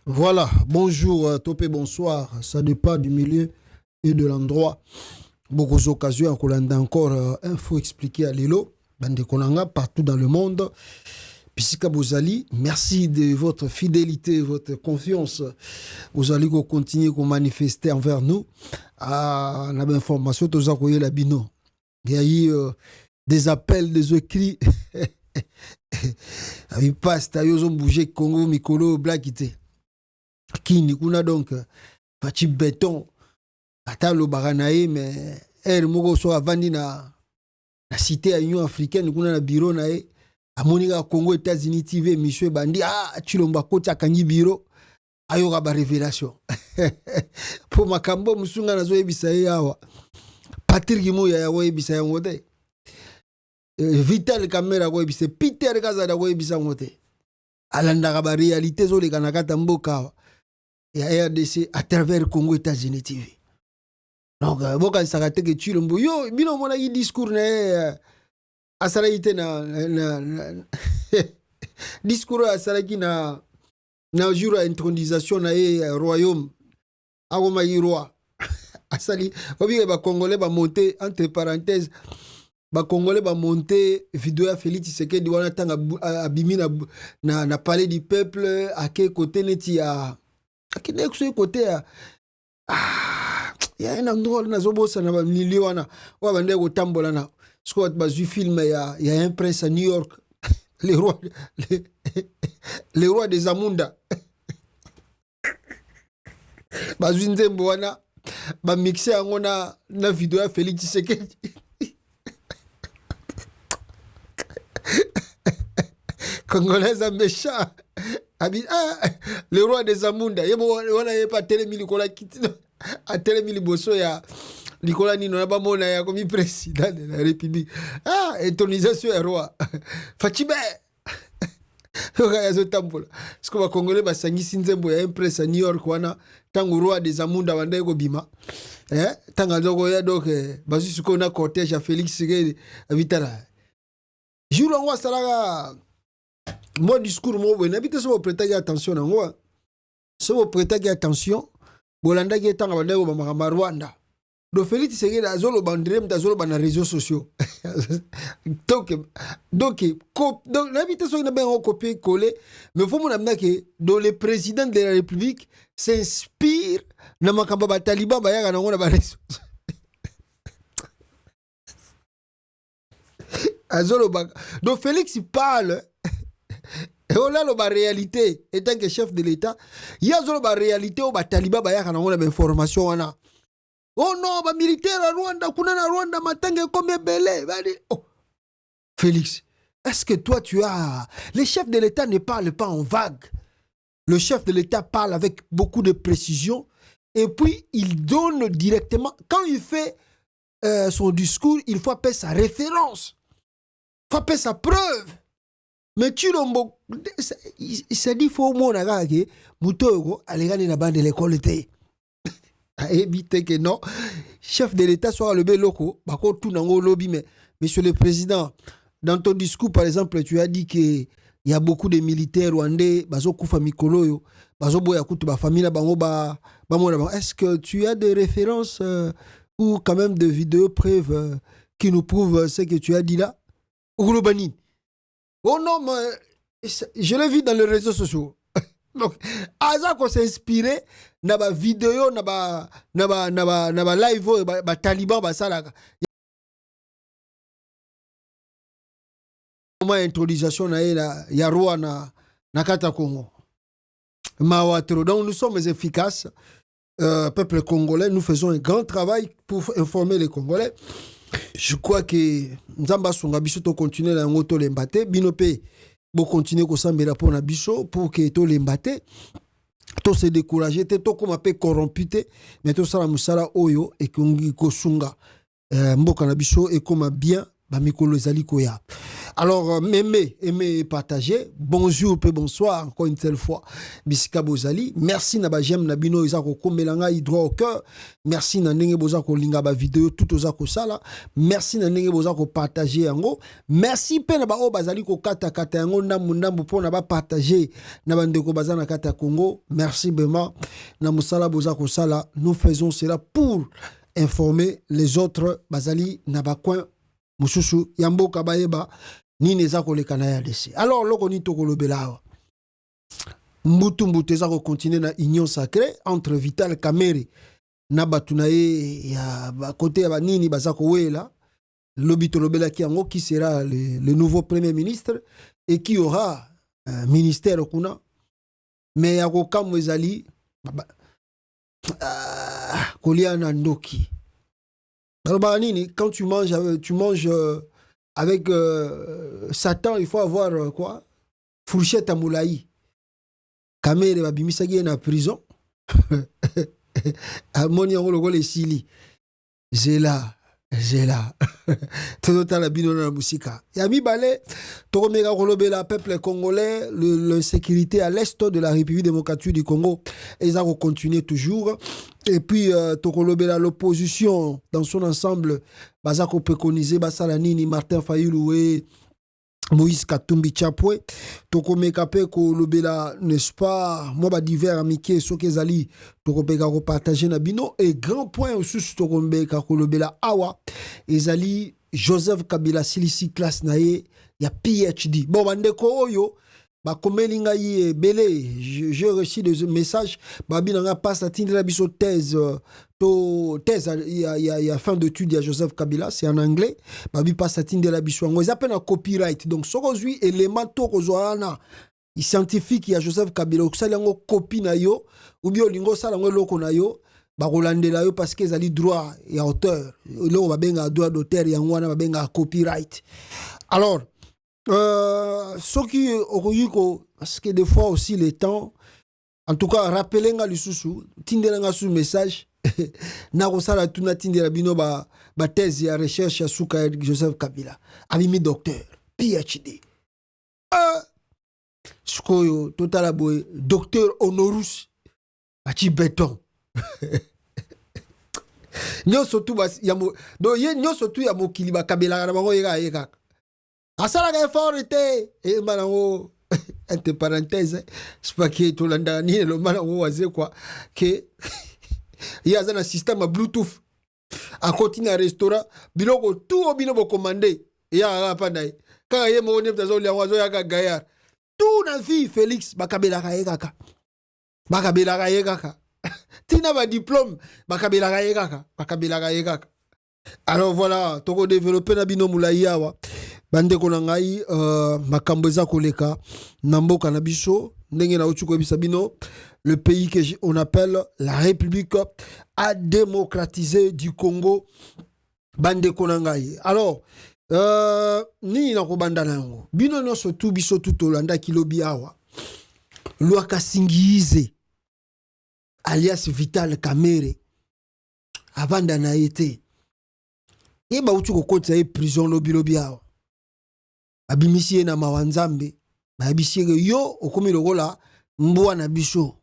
Voilà, bonjour, topé, bonsoir. Ça dépend du milieu et de l'endroit. Beaucoup d'occasions à Kolanda encore info expliqué à Lilo, Bande Konanga, partout dans le monde. Pisika Bozali, merci de votre fidélité, votre confiance. Vous allez continuer à manifester envers nous. Ah, on a l'information, tous à la bino. Il y a eu des appels, des écrits. Il passe, ils ont bougé Congo, Mikolo, Blackité. Qui n'y a donc Fachi Béton, Atalo Baranae, mais elle moko soit vandi na cité à l'Union africaine, nous na bureau nae, à Monika Congo, États-Unis TV, monsieur Bandi, Chilomba Kota Kangi bureau, ayoka ba révélation. Pour Makambo, Musunga na zoe bisaye awa. Patrick Moya ya woe bisaye ngote. Vital Kamera woe bisaye, Peter Kazada woe bisaye ngote. Alanda ba réalité zo le kanakata mboka. Et à RDC à travers Congo États-Unis TV. Donc, boka sakate ke chilombo yo bino mona yi discours na asaraite na discours asaraki na jour intronisation na royaume agoma yi roi asali obi ba congolais ba monter entre parenthèses ba congolais ba monter vidéo ya Félix Tshisekedi wana tanga abimi na palais du peuple à quel côté neti ya akine kuso côté ya ya un endroit na zobosa na milieu wana wa bande ko tambola na squat bazu film ya un prince à New York le roi des Amunda bazu nzembo wana ba mixer yango na vidéo ya Félix Tshisekedi Congolais méchant. Le roi des Amunda. On n'a pas télémi Nicolas Kitino. A télémi Liboso ya Nicolas Nino n'a pas mon ya comme président de la République. Intronisation ya roi. Fatibé. Parce que les Congolais ba sangi sinzembo ya impress à New York wana tango roi des Amunda wanda ko bima. Tanga zoko ya donc basu suko na cortège à Félix Tshisekedi vitala. Jour on va salaga mon discours mo bon habite so prêter attention na moi so prêter attention bolanda ki tanga bande ko ba Rwanda do Félix Tshisekedi azolo bandrem azolo bana réseaux sociaux donc habite so na ben copier coller mais faut mon amna que dans le président de la République s'inspire na makamba ba taliban ba yaka na ngona ba réseaux azolo ba donc Félix parle. Et on a la réalité, étant que chef de l'État, il y a la réalité où les talibans ont une information. Oh non, les militaires à Rwanda, Rwanda, Matanga, comme belé. Oh, Félix, est-ce que toi tu as. Les chefs de l'État ne parlent pas en vague. Le chef de l'État parle avec beaucoup de précision et puis il donne directement. Quand il fait son discours, il faut appeler sa référence. Il faut appeler sa preuve. Mais tu l'as il s'est dit faut mon agage mutogo allez na bande de l'école té éviter que non chef de l'État soit le bel loco bako tout nango lobby mais monsieur le président dans ton discours par exemple tu as dit que il y a beaucoup de militaires rwandais bazo kufa mikolo yo bazo boya kutu ba famille bango ba est-ce que tu as des références ou quand même de vidéos preuves qui nous prouvent ce que tu as dit là Oulobani. Oh non, mais je l'ai vu dans les réseaux sociaux. Donc, Azako s'est inspiré dans ma vidéo, dans ma live, dans Taliban, dans Salaka. Il y a une introduction, il y a roi na Kata Congo. Donc, nous sommes efficaces. Peuple congolais, nous faisons un grand travail pour informer les Congolais. Je crois que Nzamba Songa Biso to continuer la ngoto lembate binope bo continuer ko sambela pour na biso pour que to lembate to se décourager to comme pe corrompu mais to sala musala oyo et ko sunga mboka na biso et comme bien ba mikolo ezali ko ya Alors, aimez et partagez. Bonjour et bonsoir, encore une telle fois. Bisika Bozali. Merci na ba j'aime na bino izako komelanga droit au cœur. Merci na ndenge bozako linga ba vidéo tout ozako sala. Merci na ndenge bozako partager yango. Merci pe na ba o bazali ko kata yango ndambu po na ba partager na bandeko bazana kata Congo. Merci bema na musala bozako sala. Nous faisons cela pour informer les autres bazali na ba coin mususu yamboka bayeba ni neza koleka na ya desi. Alors loko ni tokolobela awa mbutu eza ko continuer na union sacrée entre Vital Kamerhe na batu na ye ya ba côté ya banini bazako wela lobi tolobela ki yango qui sera le nouveau premier ministre et qui aura un ministère kuna mais ya ko kamwe ezali kolia na ndoki. Alors, quand tu manges avec Satan, il faut avoir quoi? Fourchette à moulaï. Kamerhe va bimisagi na prison. Amoni on le sili. J'ai là. Tout la bino na musika. Yami balé, tokomeka kolobela peuple congolais, l'insécurité à l'est de la République démocratique du Congo, et ça va continuer toujours. Et puis tokolobela l'opposition dans son ensemble, bazako préconiser basalanini Martin Fayulu et Moïse Katumbi Chapwe, tokomeka pe kolobela, n'est-ce pas, moi ba divers amitié sokezali tokomeka ko partager na bino et grand point aussi tokomeka kolobela awa ezali Joseph Kabila silisi classe na ye ya PhD. Bon bandeko oyo ba komelinga yi belé, j'ai reçu des messages babi nanga passe atindela biso thèse il y a fin d'études ya Joseph Kabila, c'est en anglais. Babi passe atindela biso ngo ezapena na copyright. Donc sokozui élément to kozwana scientifique ya Joseph Kabila okusala ngo copie na yo ou bien lingo sala ngo loko na yo ba kolandela yo parce que ezali droit ya auteur. Lo ba benga droit d'auteur ya ngwana ba benga copyright. Alors ce qui parce que des fois aussi les temps, en tout cas rappeler nga lisusu tindelanga sous message na kosala tuna tindela bino ba thèse ya recherche ya suka Joseph Kabila abimi docteur PhD skoyo total boy docteur honoris bachi béton nyoso tu bas ya mo do ye nyoso tu ya mokili ba Kabila na bango yeka asala ka effort était et malango entre parenthèses c'est pas que tout l'andani le malango waze quoi que il y a un système à Bluetooth à continuer à restaurant biloko tout bino bo commander ya pa ndai quand ye mo ne tazo li wazo ya gayar tout na vie Félix bakabela ka yekaka tina ba diplôme bakabela ka yekaka. Alors voilà, toko développer na bino moulayi awa bande ko ngai makambo eza koleka na mboka na biso ndenge na uchuko bisa bino le pays que on appelle la République à démocratiser du Congo bande ko ngai. Alors ni na ko banda nango bino no surtout biso tout olanda kilobi awa Lwaka Singize alias Vital Kamerhe avanda na été et ba uchuko kota e prison lobi awa abimisi na mawanzambe ba abisi yo okomi lokola mbwa na biso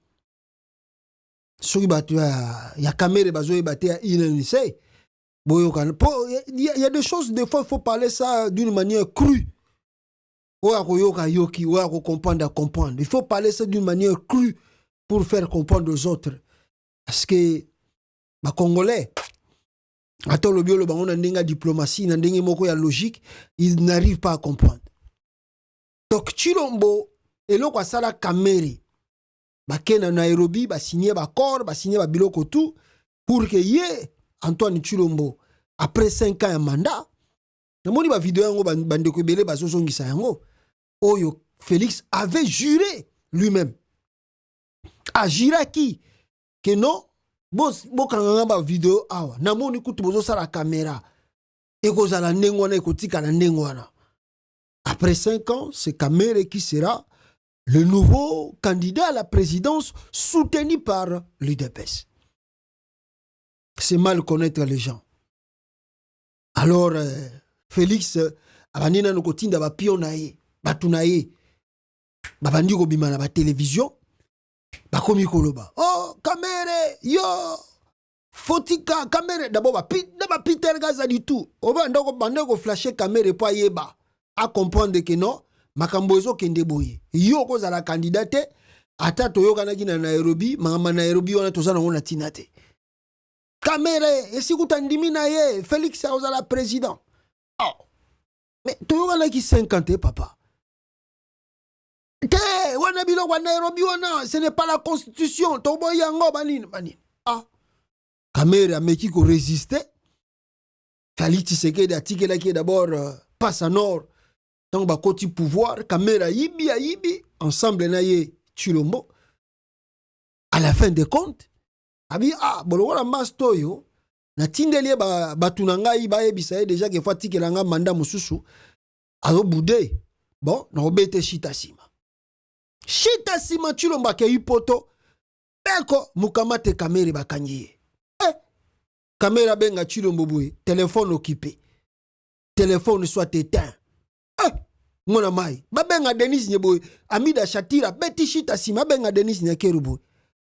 soki batu ya Kamerhe bazo ebate ya inenise boyo kan il y a des choses des fois il faut parler ça d'une manière crue oya koyoka yoki oya ko comprendre il faut parler ça d'une manière crue pour faire comprendre aux autres parce que ba congolais attends le biolo bango na ndenga diplomatie na ndenge moko ya logique ils n'arrivent pas à comprendre. Donc Chilombo eloko asala Kamerhe bakena Nairobi ba signer ba accord ba signer ba biloko tout pour que ye Antoine Chilombo après 5 ans de mandat namoni ba vidéo yango bandeko ebele bazozongisa yango oyo Félix avait juré lui-même a juré qui que non bokanga ba vidéo awa namoni kutu bozo sala caméra ekozala ndengwana ekotika na ndengwana. Après 5 ans, c'est Kamerhe qui sera le nouveau candidat à la présidence soutenu par l'UDPS. C'est mal connaître les gens. Alors, Félix abandi nano kotinda bapion na ye batu na ye babandi kobima na télévision bakomi koloba oh Kamere yo fotika Kamere d'abord ba Peter Gaza du tout oba ndoko bande ko flasher Kamere po yeba a comprendre que non makambo ezo kende boye yo ko za la candidate ata toyokanaki na Nairobi mama Nairobi wana tozana ngona tinate Kamere esikuta ndimi na ye Félix azala président oh mais toyokanaki 50 papa te wana bilo wa Nairobi wana ce n'est pas la constitution tobo yango banini ah Kamere ameki ko résister Félix Tshisekedi atikelaki d'abord passe à nord donc ba koti pouvoir Kamere yibi ensemble na ye Chilombo à la fin des comptes abi ah bolokola masto yo na tindeli batunanga iba ebisa déjà que fatikelanga manda mususu azo boudé bon na obete shitasima Chilombo ke ipoto beko mukamate Kamere bakanyi Kamere benga Chilombo boye téléphone occupé téléphone soit éteint mona mai babenga Denis Nyeboy Amida Shatira beti shitasima benga Denis Nyakerubo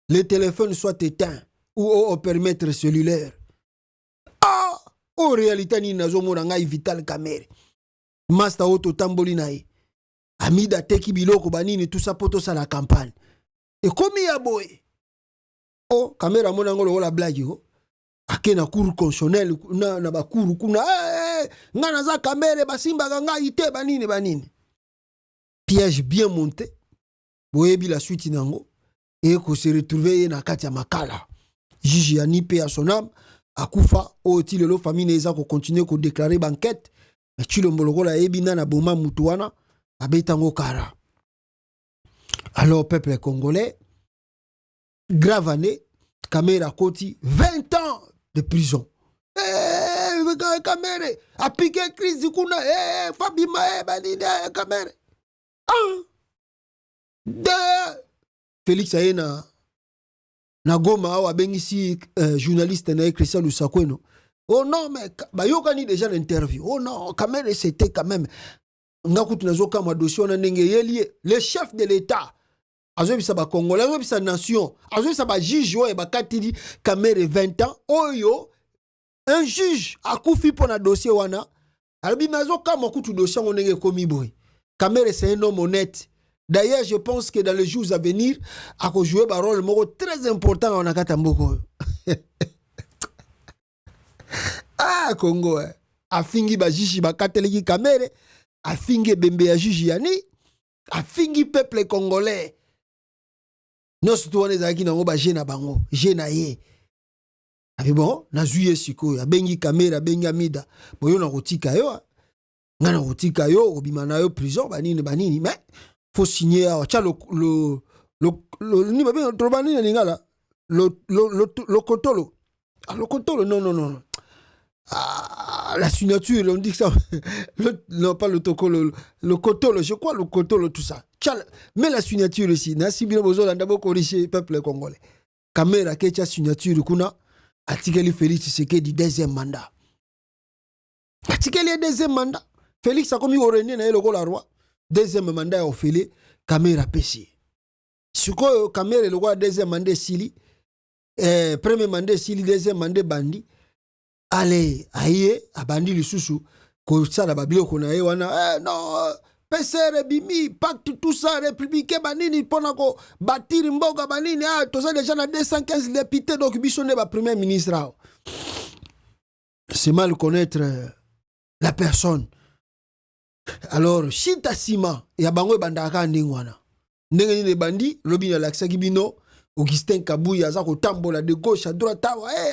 le téléphone soit éteint ou au permettre cellulaire ah en réalité ni nazo mona ngai Vital Kamere master auto tamboli nae Amida teki biloko banini tout ça poto sa la campagne et komi ya boy oh Kamere mona ngolo la blague yo akena cour constitutionnel na ba cour kuna ngana za Kamere basimba ganga ite banini piège bien monté boyebi la suite nango et ko se retrouver na kati ya makala juge ya nipe à son âme akufa o ti lelo famille eza ko continuer ko déclarer banquette mais Chilombo lokola ebina na boma mutuana abetango kara alors peuple congolais grave année Kamere koti 20 ans de prison Kamere a piqué crise kuna Fabima banide Kamere de Félix Ayena na Goma awa bengisi journaliste na Christian Lusakweno oh non mais bayokani déjà l'interview oh non Kamere c'était quand même ngakutu nazoka ma dossier na ndenge yeli le chef de l'état azobisa ba Congolais azobisa nation azobisa ba juge oyo bakatili Kamere 20 ans oyo un juge akufi pour na dossier wana alobi nazoka makutu dossier ndenge komi boy Kamere c'est un homme honnête. D'ailleurs, je pense que dans les jours à venir, a joué un rôle très important en Akatamboko. Ah, Congo, a fingi ba jiji ba kateleki Kamere, a fingi bembe ya jiji yani, a fingi peuple congolais. Nous surtout on ezaki nango ba jena bango, jena ye. Abi bon, na zuye sikoyo, bengi Kamere, bengi Amida, boyo na kotika yo. Ngana kotika yo, obimana yo prison banini mais faut signer à le kotolo. Ah, le kotolo, non. Ah, la signature, on dit que ça. Non, pas le tokolo, le kotolo, je crois le kotolo, tout ça. Mais la signature ici, Nassi bien besoin d'abord corriger le peuple congolais. Kamere kecha signature, kuna, Atikeli Félix Tshisekedi deuxième mandat. Atikeli deuxième mandat. Félix a commis au René, na le roi. Deuxième mandat au félé, Kamere pesi. Suko Kamere le roi deuxième mandat sili, premier mandat sili, deuxième mandat bandi. Allez, aïe, a bandi le sous ko sala babilo kona e wana non PCR bimi pacte tout ça républicain banini pona ko bâtir mboga banini to ça déjà na 215 députés donc bisonné ba premier ministre. C'est mal connaître la personne. Alors, Chita Sima, ya bango bandaka ndingwana. Ndenge ni bandi, lobi na laksaki bino, Augustin Kabuya za ko tambola de gauche à droite,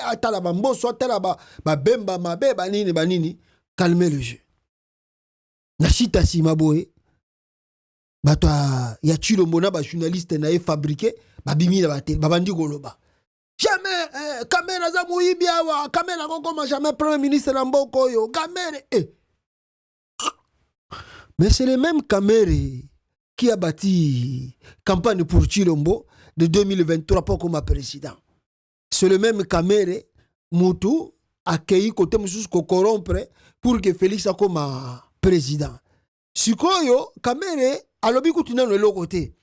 atala bamboso, atala ba bemba mabe banini, calmer le jeu. Na Chita Sima boye, bato ya Chilombo na ba journaliste na e fabriqué, babimi na batel, babandi goloba. Jamais Kamere za muibi awa, Kamere kokoma jamais premier ministre na mboko yo, Kamere Mais c'est le même Kamere qui a bâti campagne pour Chilombo de 2023 pour comme président. C'est le même Kamere Moutou accueilli côté Moussous ko corrompre pour que Félix a comme président. Sikoyo, Kamere, alobi kutina no côté.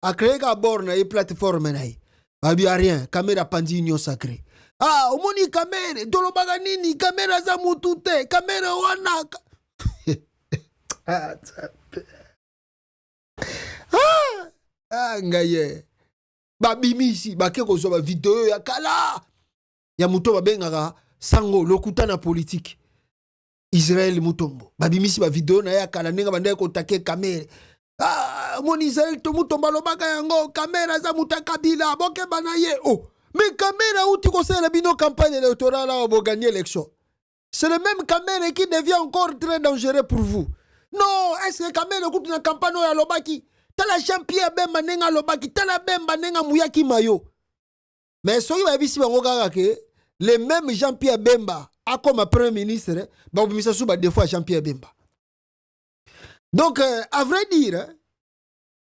A créé ka borne et plateforme na ye. Babi a rien, Kamere a pandi union sacrée. Ah, omoni Kamere, dolobaga nini, Kamere za mutute, Kamere wana. Ngaye. Babimisi, bake kozo ba vidéo ya kala. Ya muto babengaka sango lokutana politique. Israël Mutombo. Babimisi ba vidéo na ya kala nenga bande ko take Kamere. Ah, mon Israël to Mutombo lobaka yango Kamere za mutakabila boke banaye. Oh, mais Kamere outi ko sala bino campagne électorale au gagner l'élection. C'est le même Kamere qui devient encore très dangereux pour vous. Non, est-ce que Kamere coupe na campagne ya lobaki? Tala Jean-Pierre Bemba nenga lobaki, tala Bemba nenga Muyaki Mayo. Mais soki ba bisi bango kaka ke le même Jean-Pierre Bemba a comme premier ministre, ba obimisa sou ba deux fois Jean-Pierre Bemba. Donc à vrai dire,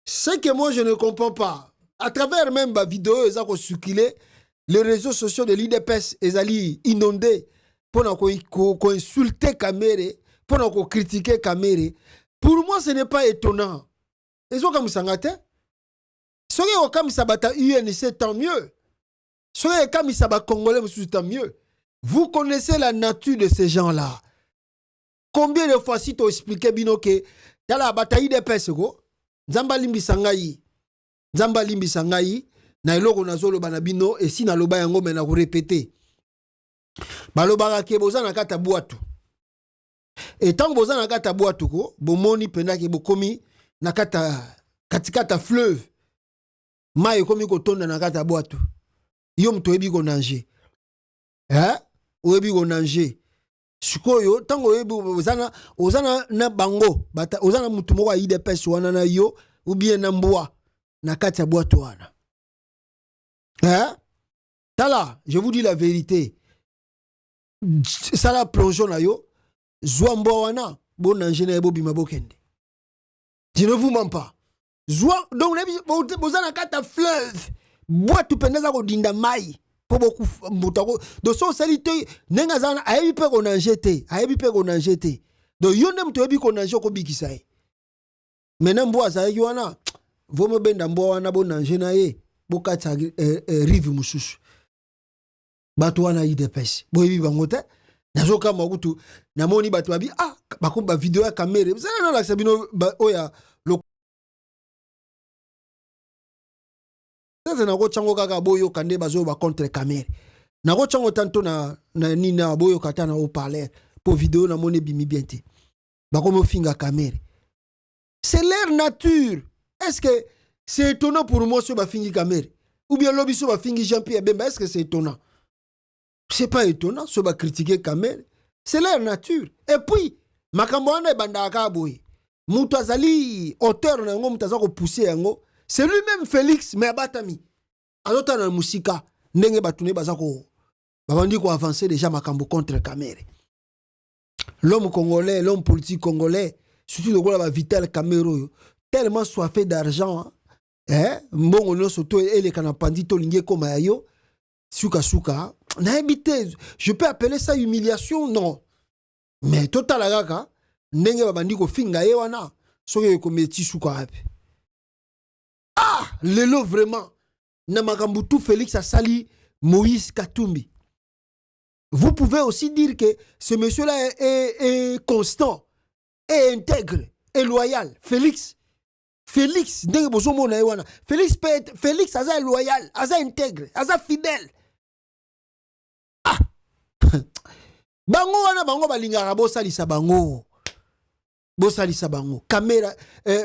ce que moi je ne comprends pas, à travers même ma vidéo ça ko circuler les réseaux sociaux de l'IDPS ezali inondés pour ko insulter Kamere, pour critiquer Kamere. Pour moi ce n'est pas étonnant. Ezo kamusangate soki okamisa bata UNC tant mieux. Soki okamisa ba Congolais tant mieux. Vous connaissez la nature de ces gens-là. Combien de fois si tu expliqué bino que dans la bataille des pesego Nzamba limbisa ngai na eloko nazolo bana bino et si na loba yango mena ko répéter. Balobaka ke boza na kata boatu. Et tant boza na kata boatu ko bomoni penda ke bokomi na katikata fleuve mai komi kotonda na kata boatu yo mto ebi ko nanger oyebi ko nanger sikoyo tango oyebi ozana na bango bata ozana mutu moko aide pesi wana na yo ou bien na mbwa na kata boatu wana tala je vous dis la vérité ça la plongeon na yo zwa mbwa wana bo nanger na ebo bima bokende. Je ne vous mens pas. Donc, vous avez un fleuve. Bois tout pendant ko dinda mai. Pour beaucoup de son salité, n'engazana a eu peur qu'on en jeté. Donc, yon nem to ebi qu'on en joko bikisai. Maintenant, bois ça yoana. Vous me benda bois wana bon nanger na ye. Bokata rive mususu. Batu wana ide pesi. Bo ebi bangote. Nazoka magutu namoni batu babi bakomba vidéo ya Kamere. Vous savez non la sabino oya lo ça na ko chango kaka boyo kande bazo ba contre Kamere. Na ko chango tanto na nina boyo kata na au parler pour vidéo na moni bimi bienté. Bakomo finga Kamere. C'est leur nature. Est-ce que c'est étonnant pour moi sur ba fingi Kamere ou bien lobi sur ba fingi Jean-Pierre Bemba? Est-ce que c'est étonnant? C'est pas étonnant, ce va critiquer Kamere. C'est leur nature. Et puis, Makamboane Bandaka Boy, Moutazali, auteur nango, Moutazako poussé yango, c'est lui-même Félix, mais abatami. Alota na musika, Nenge Batune Bazako, Babandi ko avancer déjà Makambo contre Kamere. L'homme congolais, l'homme politique congolais, surtout le gars Vital Kamero, tellement soifé d'argent, Mbongo no soto et les kanapandi to lingé comme ayo. Suka, je peux appeler ça humiliation, non. Mais total agaka, nenge babandi ko finga ye wana, soke ko meti suka ape. Ah, lelo vraiment, na makambutu Félix a sali Moïse Katumbi. Vous pouvez aussi dire que ce monsieur-là est constant, est intègre, est loyal. Félix, nenge bozo mona ye wana. Félix aza loyal, aza intègre, aza fidèle. Bango wana bango balingaka bosalisa bango. Kamera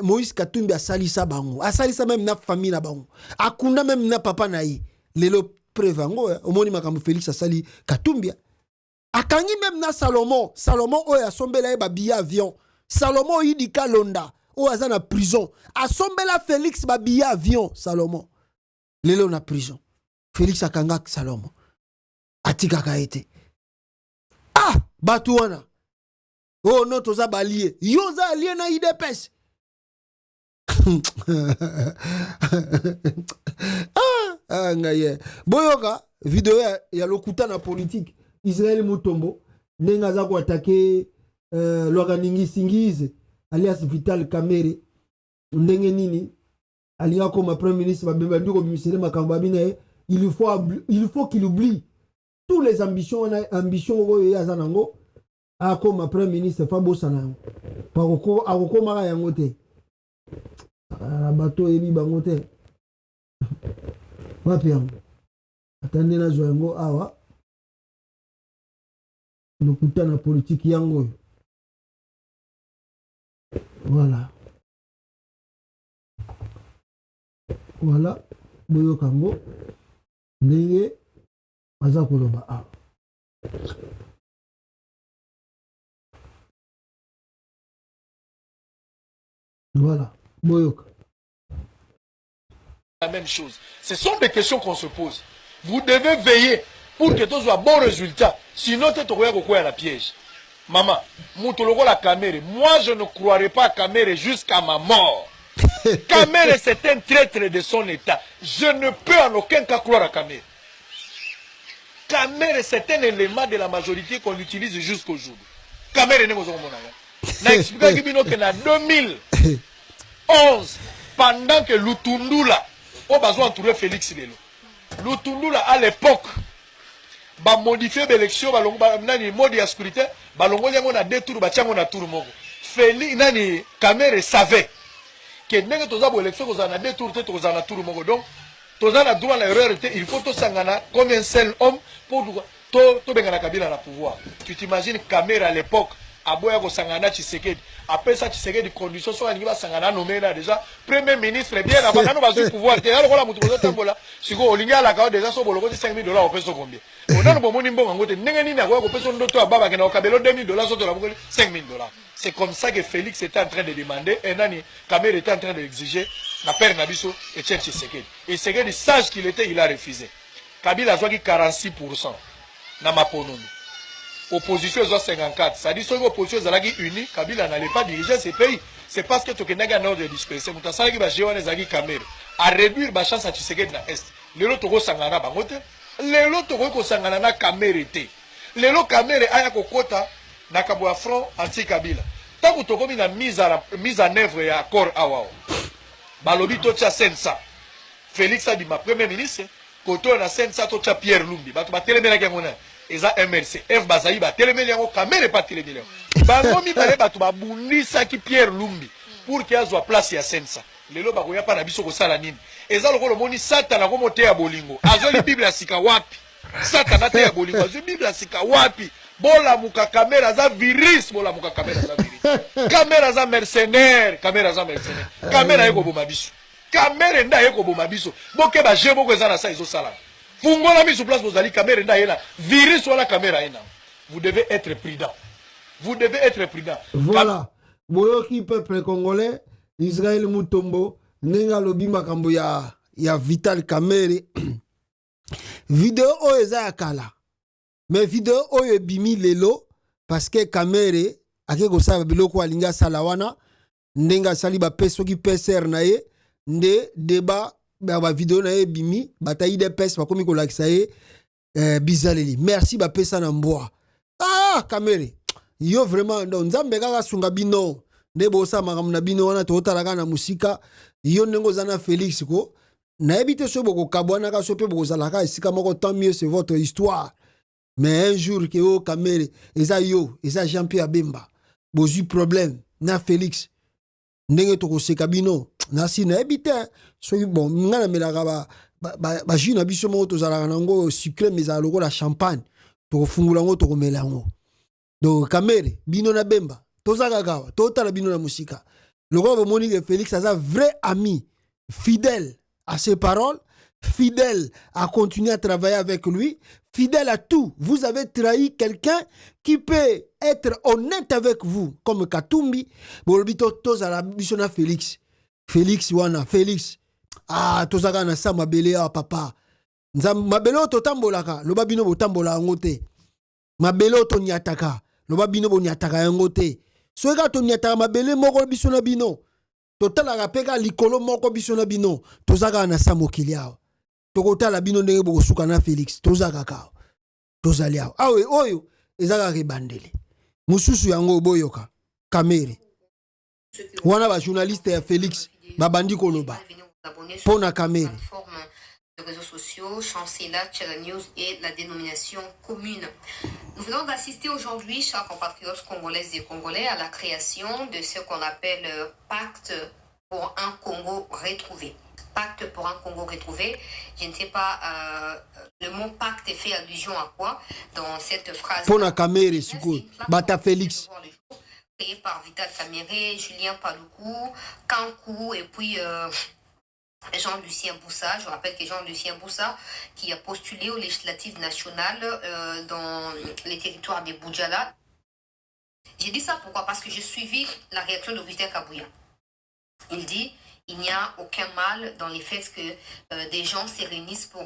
Moïse Katumbi asalisa bango. Asalisa même na famille na bango. Akunda même na papa na ye. Lelo prevango omoni makambo Félix asali Katumbi. Akangi même na Salomon oyo asombela ye ba billet avion. Salomon yidi kalonda oyo aza na prison. Asombela Félix ba billet avion Salomon. Lelo na prison. Félix akanga Salomon. Atika kaete. Batouana. Oh non, toza balie. Yoza allié na IDPS. Ngaye. Boyoka, vidéo ya lokuta na politique. Israël Mutombo. Nenga za ko attaquer Loganingi Singize alias Vital Kamerhe ndenge nini alinga comme premier ministre babemba ndiko bimisele makambo abina il faut qu'il oublie tous les ambitions oyo yazanango comme premier ministre Fabosana paroko akokoma yango te bato ebi bango te wapi yango atande na zo yango awa nokutana politique yango voilà boyo kango ndenge aza koloba awa voilà boyoka. La même chose. Ce sont des questions qu'on se pose. Vous devez veiller pour que tout soit bon résultat. Sinon, tu es à la piège. Maman, la Kamerhe. Moi, je ne croirai pas à Kamerhe jusqu'à ma mort. Kamerhe, c'est un traître de son état. Je ne peux en aucun cas croire à Kamerhe. Kamerhe, c'est un élément de la majorité qu'on utilise jusqu'aujourd'hui. Kamerhe, n'est pas n'a expliqué que en 2011, pendant que Lutundula, on a besoin de trouver Félix Lelo. Lutundula, à l'époque, ba modifier l'élection, ba nani mode de sécurité, ba longo yango na deux tours, ba tiango na tour moko. Félix nani Kamerhe savait que nenge toza bo élection ko na deux tours te to na tour moko. Donc toza na droit à l'erreur, il faut to sangana comme un seul homme pour to bengana Kabila na pouvoir. Tu t'imagines Kamerhe à l'époque aboya ko sangana Tshisekedi. Après ça Tshisekedi condition so alingi ba sangana nommé là déjà premier ministre bien avant nous ba sur pouvoir. Te alors la mutu ko tambola. Siko olinga la ka déjà so boloko $5,000 au peso combien. Onano bomoni mbongo ngote ndenge nini akoya ko peso ndoto ababa kena okabelo $2,000 so to la bokoli $5,000. C'est comme ça que Félix était en train de demander et nani Kamerhe était en train d'exiger na père Nabiso et Tshisekedi. Et Tshisekedi sage qu'il était, il a refusé. Kabila a 46% na maponomi. Opposition est 54. Ça dit que l'opposition est unie, Kabila n'allait pas diriger ce pays. C'est parce que tu as un ordre de disperser. Tu as dit que Kamerhe a réduire la chance à Tshisekedi dans l'Est. Les autres ont sangana bangote. Les autres ont sangana na Kamerhe te. Les autres Kamerhe a kokota na kabwa front anti-Kabila. Tant que tu as mis la mise en œuvre et accord à Wao. Balobi to tia sensa. Félix a dit ma premier ministre. Koto na sensa to tia Pierre Lumbi. Ba to ba telemela kemona. Eza MRC F Bazaï ba telemeli yango Kamerhe pas telemeli yango bango mi bale batu ba bundisa ki Pierre Lumbi pour qu'il azwa place ya sensa lelo ba koya pa na biso ko sala nini eza lokolo moni satana ko mote ya bolingo azoli bible ya sika wapi satana te ya bolingo azoli bible ya sika wapi bola muka Kamerhe aza virus bola muka Kamerhe aza virus Kamerhe aza mercenaire Kamerhe ayeko boma biso Kamerhe nda ayeko boma biso boke ba je boko eza na sa izo sala Fungola mis sur place vous allez Kamerhe ndaela virus wala Kamerhe ena. Vous devez être prudent. Vous devez être prudent. Voilà. Boyoki peuple congolais, Israël Mutombo, nenga lobi makambo ya Vital Kamerhe. Vidéo oyo eza ya kala. Mais vidéo oyo bimi lelo parce que Kamerhe akeko sala biloko alinga sala wana ndenga sali ba peso ki PCR na ye nde débat ba vidéo na ye bimi bataille de pes ba komi ko lakisa ye bizaleli merci ba pesa na mboa Kamerhe yo vraiment ndo nzambe kaka sunga bino nde bosa makam na bino wana to talaka na musika yo nengo zana Félix ko na ebite so boko kabwana ka so pe boko zalaka esika moko tant mieux c'est votre histoire mais un jour que o Kamerhe eza Jean-Pierre Bemba bozu problème na Félix ndenge to ko seka bino nasi na ebite so bon ngana melaka ba jus na biso mo to zalaka nango sucré mais za lokola champagne to fungula ngo to komela ngo donc Kamerhe bino na Bemba to zaka kawa to tala bino na musika lokola bomoni que Félix a un vrai ami fidèle à ses paroles, fidèle à continuer à travailler avec lui, fidèle à tout. Vous avez trahi quelqu'un qui peut être honnête avec vous, comme Katumbi. Félix. Félix, wana, Félix. Tozaka na sa mabele papa. Mabele to tambolaka, loba bino bo tambola ngote. Mabele to nyataka, loba bino bo nyataka ngote. Soeka to nyataka mabele moko biso na bino. Total rapeka likolo moko biso na bino tozaka na samokili awa tokotala bino ndenge bokosuka na Félix tozaka kao tozali awa awe oyo ezaka rebandeli mususu yango boyoka Kamere wana ba journaliste ya Félix babandi koloba pona Kamere de réseaux sociaux, Chancela, Channel News et la dénomination commune. Nous venons d'assister aujourd'hui, chers compatriotes congolaises et congolais, à la création de ce qu'on appelle Pacte pour un Congo retrouvé. Pacte pour un Congo retrouvé. Je ne sais pas, le mot pacte fait allusion à quoi dans cette phrase. Pona Kamere, Suko, Bata Félix. Créé par Vital Kamere, Julien Paloukou, Kankou et puis Jean-Lucien Boussa. Je rappelle que Jean-Lucien Boussa qui a postulé aux législatives nationales dans les territoires des Boudjala. J'ai dit ça pourquoi? Parce que j'ai suivi la réaction d'Augustin Kabouya. Il dit il n'y a aucun mal dans les faits que des gens se réunissent pour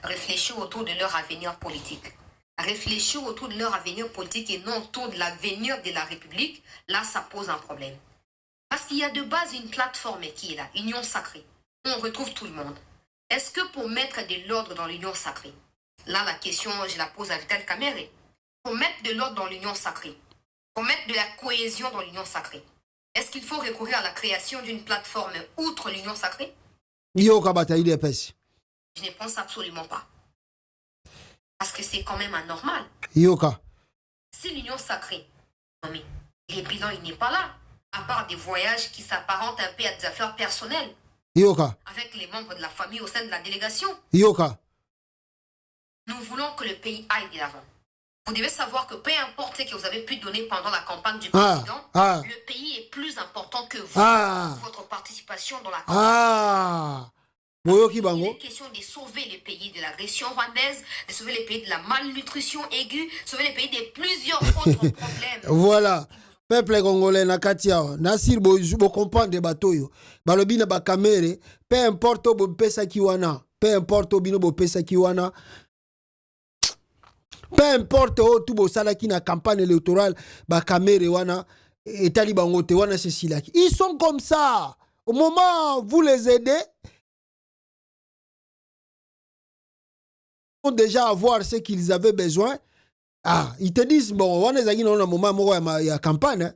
réfléchir autour de leur avenir politique. Réfléchir autour de leur avenir politique et non autour de l'avenir de la République, là ça pose un problème. Parce qu'il y a de base une plateforme qui est là, Union Sacrée. On retrouve tout le monde. Est-ce que pour mettre de l'ordre dans l'Union Sacrée, là la question je la pose à Vital Kamere, pour mettre de l'ordre dans l'Union Sacrée, pour mettre de la cohésion dans l'Union Sacrée, est-ce qu'il faut recourir à la création d'une plateforme outre l'Union Sacrée? Je ne pense absolument pas. Parce que c'est quand même anormal. Si l'Union Sacrée, non mais les bilans, il n'est pas là, à part des voyages qui s'apparentent un peu à des affaires personnelles. Avec les membres de la famille au sein de la délégation. Nous voulons que le pays aille de l'avant. Vous devez savoir que peu importe ce que vous avez pu donner pendant la campagne du président, le pays est plus important que vous, votre participation dans la campagne. Il est question de sauver les pays de l'agression rwandaise, de sauver les pays de la malnutrition aiguë, de sauver les pays de plusieurs autres problèmes. Voilà. Peuple congolais na katia Nasir bo comprendre bateau yo balobi na ba Kamere peu importe bo pesa kiwana peu importe bino bo pesa kiwana peu importe tout bo sala ki na campagne électorale ba Kamere wana etali bango te wana c'est silaki ils sont comme ça au moment vous les aidez déjà à voir ce qu'ils avaient besoin. Ils te disent, bon, on est à un moment il y a campagne.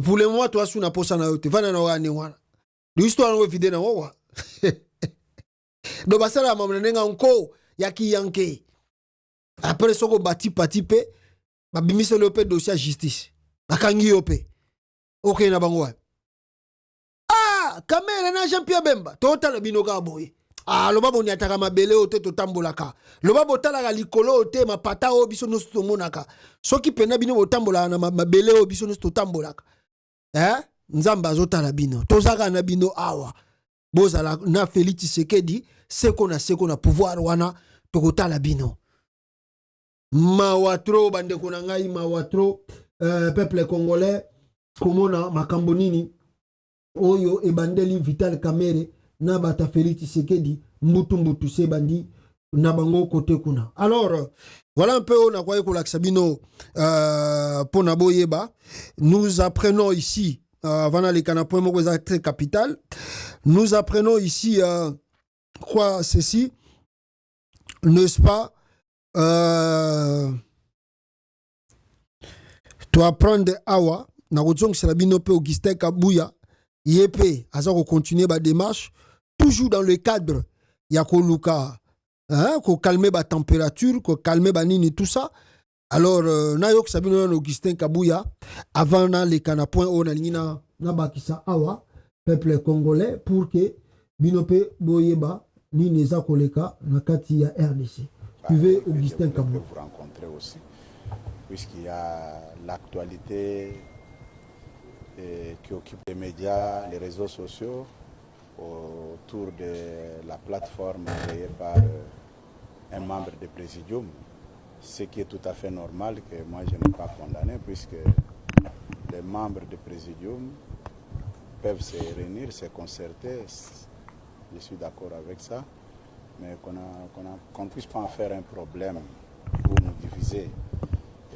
Pour le moment, toi, tu n'as pas ça. Tu vas dans un an. L'histoire est vidée dans le donc, ça, il y a encore, il y a qui yanké. Après, ce qu'on bâtit, patipé, ma bimise le pe dossier à justice. Ma kangi opé. Ok, na bangwa. Kamere na Jean-Pierre Bemba. Total binoga boy. Loba boni ataka mabele ote to tambolaka. Loba botala ga likolo ote mapata o biso no sto monaka. Soki pena bino botambola na mabele o biso no sto tambolaka. Nzamba zotala bino. Tozaka na bino awa. Bozala na Félix Tshisekedi seko na pouvoir wana tokotala bino. Mawatro bande ko na ngai mawatro peuple congolais komona makambo nini oyo ebandeli Vital Kamere na bata Félix Tshisekedi mbutu se bandi na bango côté kuna. Alors voilà un peu on a quoi ko bino pona boyeba. Nous apprenons ici avant les canapoint moko très capital. Nous apprenons ici quoi ceci n'est-ce pas tu apprendre awa na rotong selabino pe Augustin Kabouya yep azako continuer ba démarche toujours dans le cadre ya ko luka ko calmer ba température ko calmer ba nini tout ça. Alors na yok sabino Augustin Kabouya avant na les canapoint on a lingina na bakisa awa peuple congolais pour que binope boyeba nini za koleka na kati ya RDC. Tu veux Augustin Kabouya vous rencontrer aussi puisqu'il y a l'actualité qui occupe les médias, les réseaux sociaux autour de la plateforme créée par un membre du Présidium, ce qui est tout à fait normal que moi je n'ai pas condamné puisque les membres du Présidium peuvent se réunir, se concerter, je suis d'accord avec ça, mais qu'on ne puisse pas en faire un problème pour nous diviser.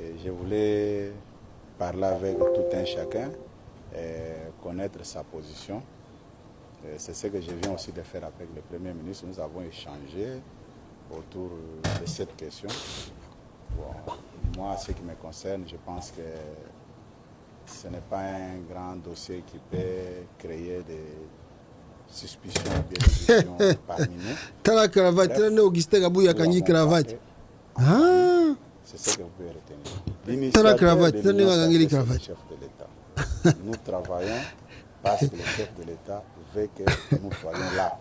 Et je voulais parler avec tout un chacun et connaître sa position. C'est ce que je viens aussi de faire avec le Premier ministre. Nous avons échangé autour de cette question. Bon, moi, ce qui me concerne, je pense que ce n'est pas un grand dossier qui peut créer des suspicions ou des divisions parmi nous. Tala cravate, Bref, là, Augustin Kabouya Kanyi cravate. Ah, c'est ce que vous pouvez retenir. Tala L'initiateur cravate, de tala l'Union nga ngeli sacrée, c'est le cravate. chef de l'État. Nous travaillons parce que le chef de l'État veut que nous soyons là.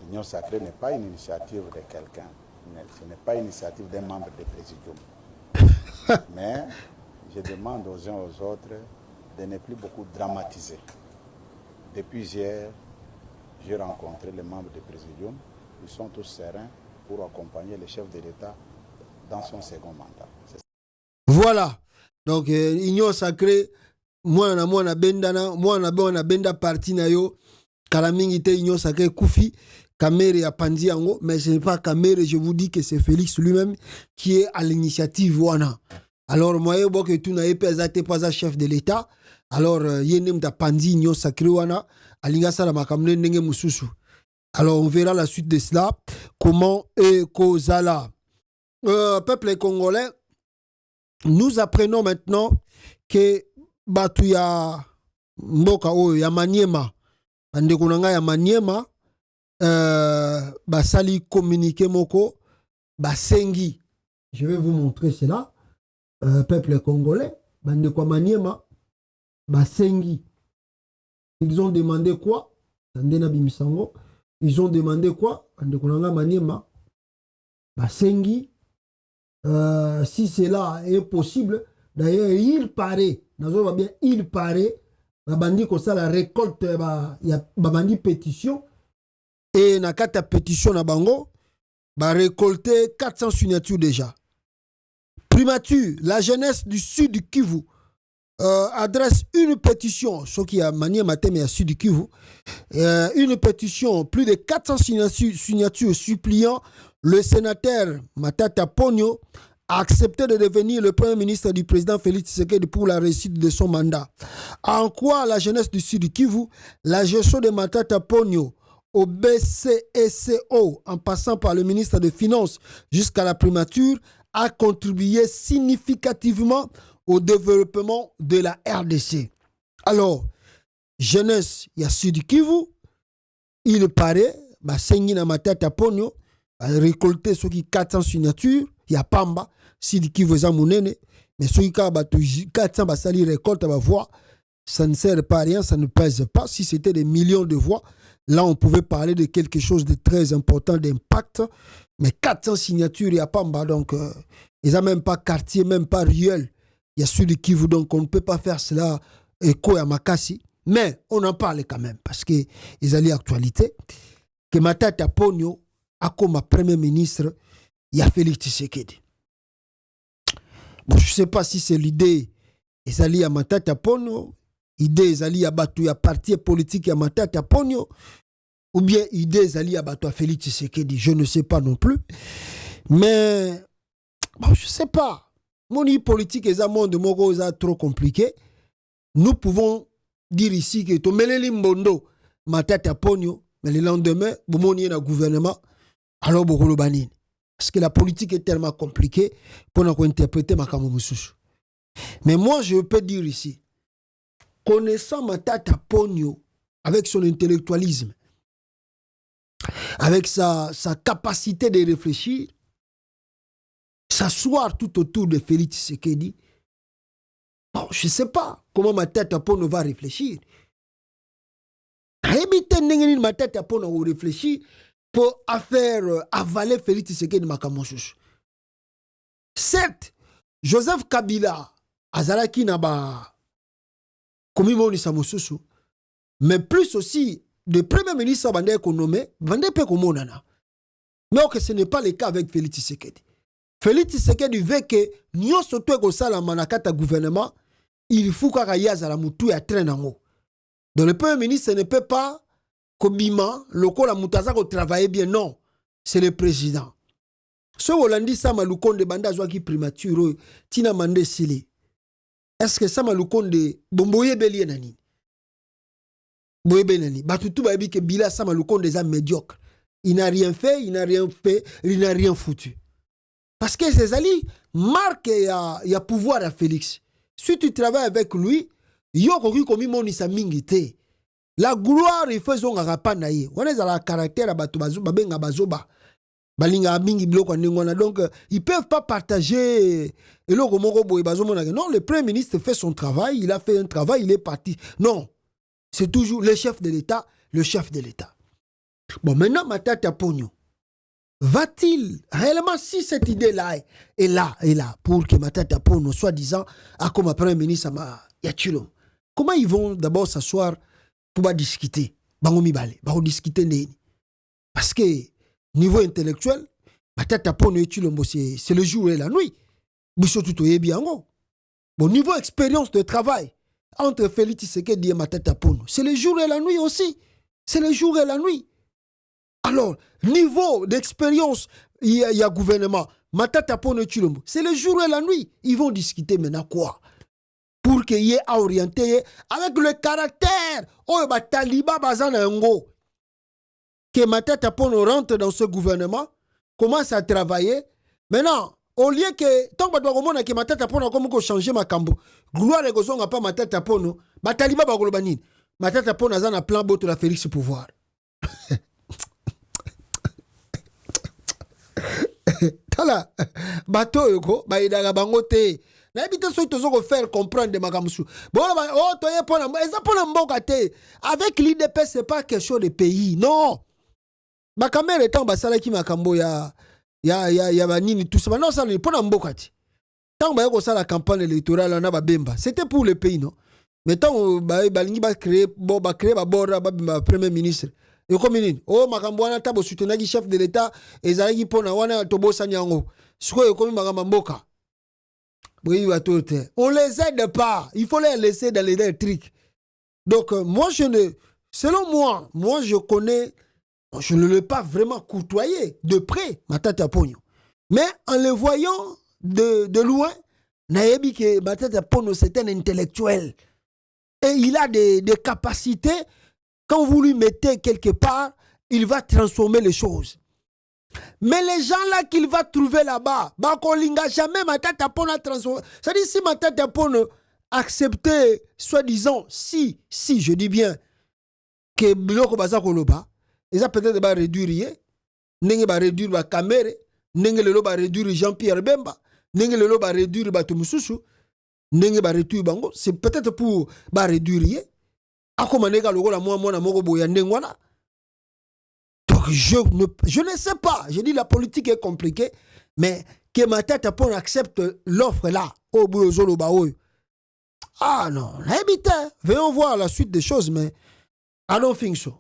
L'Union sacrée n'est pas une initiative de quelqu'un. Ce n'est pas une initiative d'un membre du présidium. Mais je demande aux uns aux autres de ne plus beaucoup dramatiser. Depuis hier, j'ai rencontré les membres du présidium. Ils sont tous sereins pour accompagner le chef de l'État dans son second mandat. Voilà. Donc, Union sacrée, moi na benda parti na yo, kalamingi te Union sacrée Koufi, Kamere a pandi yango, mais ce n'est pas Kamere, je vous dis que c'est Félix lui-même qui est à l'initiative wana. Alors, moi, je vois que tout n'a pas un chef de l'État. Alors, yenem ta pandi Union sacrée wana, alinga sala makamne nenge mususu. Alors, on verra la suite de cela. Comment est Kozala. Peuple congolais, nous apprenons maintenant que Batuya Mboka o ya Maniema, bandeko nanga ya Maniema, basali communiqué moko, basengi. Je vais vous montrer cela. Peuple congolais, bandeko Maniema, basengi. Ils ont demandé quoi? Tandena bimisango. Ils ont demandé quoi? Bandeko nanga Maniema, basengi. Si cela est possible, d'ailleurs, il paraît, il paraît, babandi ko ça la récolte, ya babandi pétition, et na kata pétition na bango, ba récolter 400 signatures déjà. Primature, la jeunesse du sud du Kivu adresse une pétition, ce qui a manié matin à sud du Kivu, une pétition, plus de 400 signatures suppliant le sénateur Matata Ponyo a accepté de devenir le premier ministre du président Félix Tshisekedi pour la réussite de son mandat. En quoi la jeunesse du Sud Kivu, la gestion de Matata Ponyo au BCECO, en passant par le ministre des Finances jusqu'à la primature, a contribué significativement au développement de la RDC. Alors, jeunesse, il y a Sud Kivu, il paraît, Sengi na Matata Ponyo, récolter ceux qui 400 signatures, il y a Pamba, Sidi qui veut monene, mais ceux qui 400 basali récolte va voir, ça ne sert pas à rien, ça ne pèse pas. Si c'était des millions de voix, là on pouvait parler de quelque chose de très important, d'impact, mais 400 signatures, il y a Pamba, donc ils n'ont même pas quartier, même pas ruelle, il y a Sidi qui veut, donc on ne peut pas faire cela écho à Makassi, mais on en parle quand même, parce qu'ils allaient actualité, que Matata Ponyo, comme premier ministre, il y a Félix Tshisekedi. Bon, je ne sais pas si c'est l'idée, ils allaient à Matata Ponyo, idée, ils allaient à Batuya parti politique à Matata Ponyo, ou bien idée, ils allaient à Batuya Félix Tshisekedi, je ne sais pas non plus. Mais, bon, je ne sais pas. Mon politique est un monde trop compliqué. Nous pouvons dire ici que Tomeleli Mbondo, Matata Ponyo, mais le lendemain, bon, il y a un gouvernement. Alors, parce que la politique est tellement compliquée pour nous interpréter ma kamoussous. Mais moi, je peux dire ici, connaissant Matata Ponyo, avec son intellectualisme, avec sa capacité de réfléchir, s'asseoir tout autour de Félix Tshisekedi, bon, je ne sais pas comment Matata Ponyo va réfléchir. Matata Ponyo va réfléchir pour faire avaler Félix Tshisekedi Makamouchouch. Certes, Joseph Kabila azalaki naba komimoni samosusu, mais plus aussi le premier ministre bande économie bande pe komonana. Mais que ce n'est pas le cas avec Félix Tshisekedi. Félix Tshisekedi veut que nyo soto ko sala manakata gouvernement, il faut ka yazala mutu ya train nango. Donc le premier ministre ne peut pas Kobima, lokola mutaza ko travailler bien, non, c'est le président. Ce Hollandi Sama Lukonde banda zwaki primature tina mande sili. Est-ce que Sama Lukonde bomboye belie nani? Boye benani. Batutu ba bi ke bila Sama Lukonde est médiocre. Il n'a rien fait, il n'a rien foutu. Parce que ces alliés, marque il y a pouvoir à Félix. Si tu travailles avec lui, yo koki komi monisa mingi te. La gloire il faut zonga pa na ye. On est dans la caractère à bato bazo babenga bazoba. Balinga mingi bloko ndengona. Donc ils peuvent pas partager et lo komoko boy bazo monaka. Non, le premier ministre fait son travail, il a fait un travail, il est parti. Non. C'est toujours le chef de l'État, le chef de l'État. Bon, maintenant Matata Ponyo, va-t-il réellement, si cette idée-là est là, pour que Matata Ponyo, soi-disant, a comme premier ministre, comment ils vont d'abord s'asseoir pour discuter? Discuter. Parce que, niveau intellectuel, Matata Ponyo, c'est le jour et la nuit. Bon, niveau expérience de travail, entre Félix Tshisekedi et Matata Ponyo, c'est le jour et la nuit aussi. C'est le jour et la nuit. Alors, niveau d'expérience, il y a gouvernement. Matata Ponyo Tshilombo, c'est le jour et la nuit. Ils vont discuter maintenant quoi? Pour qu'il y ait à orienter avec le caractère. Oh, bah, Taliba Bazana Ngo. Que Matata Ponyo rentre dans ce gouvernement, commence à travailler. Maintenant, au lieu que, tant que Matata Ponyo a changé ma cambo, gloire et gozon n'a pas Matata Ponyo, bah, Taliba Bagolobanine. Matata Ponyo a un plan beau de la Félix pouvoir. Tala bato yoko ba idanga bango te na ebite so tozo ko faire comprendre de makamusu bon oh toye pona eza pona mboka te avec l'IDP c'est pas quelque chose de pays non ba kamera tant ba sala ki makambo ya banini tout ça non ça ne pona mboka te tant ba ko sala campagne électorale na ba bemba c'était pour le pays non mais tant ba balingi ba créer ba bora ba premier ministre. Et comme il oh makambwana tabo soutenaki chef de l'État ezalaki pona wana tobosa nyango siko ekomi makamboka oui batote on les aide pas il faut les laisser dans les trucs donc moi selon moi je connais je ne l'ai pas vraiment côtoyé de près Matata Ponyo mais en le voyant de loin nayebi que Matata Ponyo c'est un intellectuel et il a des capacités. Quand vous lui mettez quelque part, il va transformer les choses. Mais les gens là qu'il va trouver là-bas, Bakolinga jamais Matata Ponyo a transformé. C'est-à-dire si Matata Ponyo acceptait, soi-disant, si je dis bien, que Biloko Baza Koloba, ils ont peut-être pas réduire, n'engé ba réduire ba Kamere, n'engé le ba réduire Jean-Pierre Bemba, n'engé le ba réduire Batumususu, n'engé ba réduire Bango, c'est peut-être pour ba réduire. Donc je ne sais pas, je dis la politique est compliquée, mais que Matata Ponyo accepte l'offre là, au boulot baoui. Ah non, venons voir la suite des choses, mais I don't think so.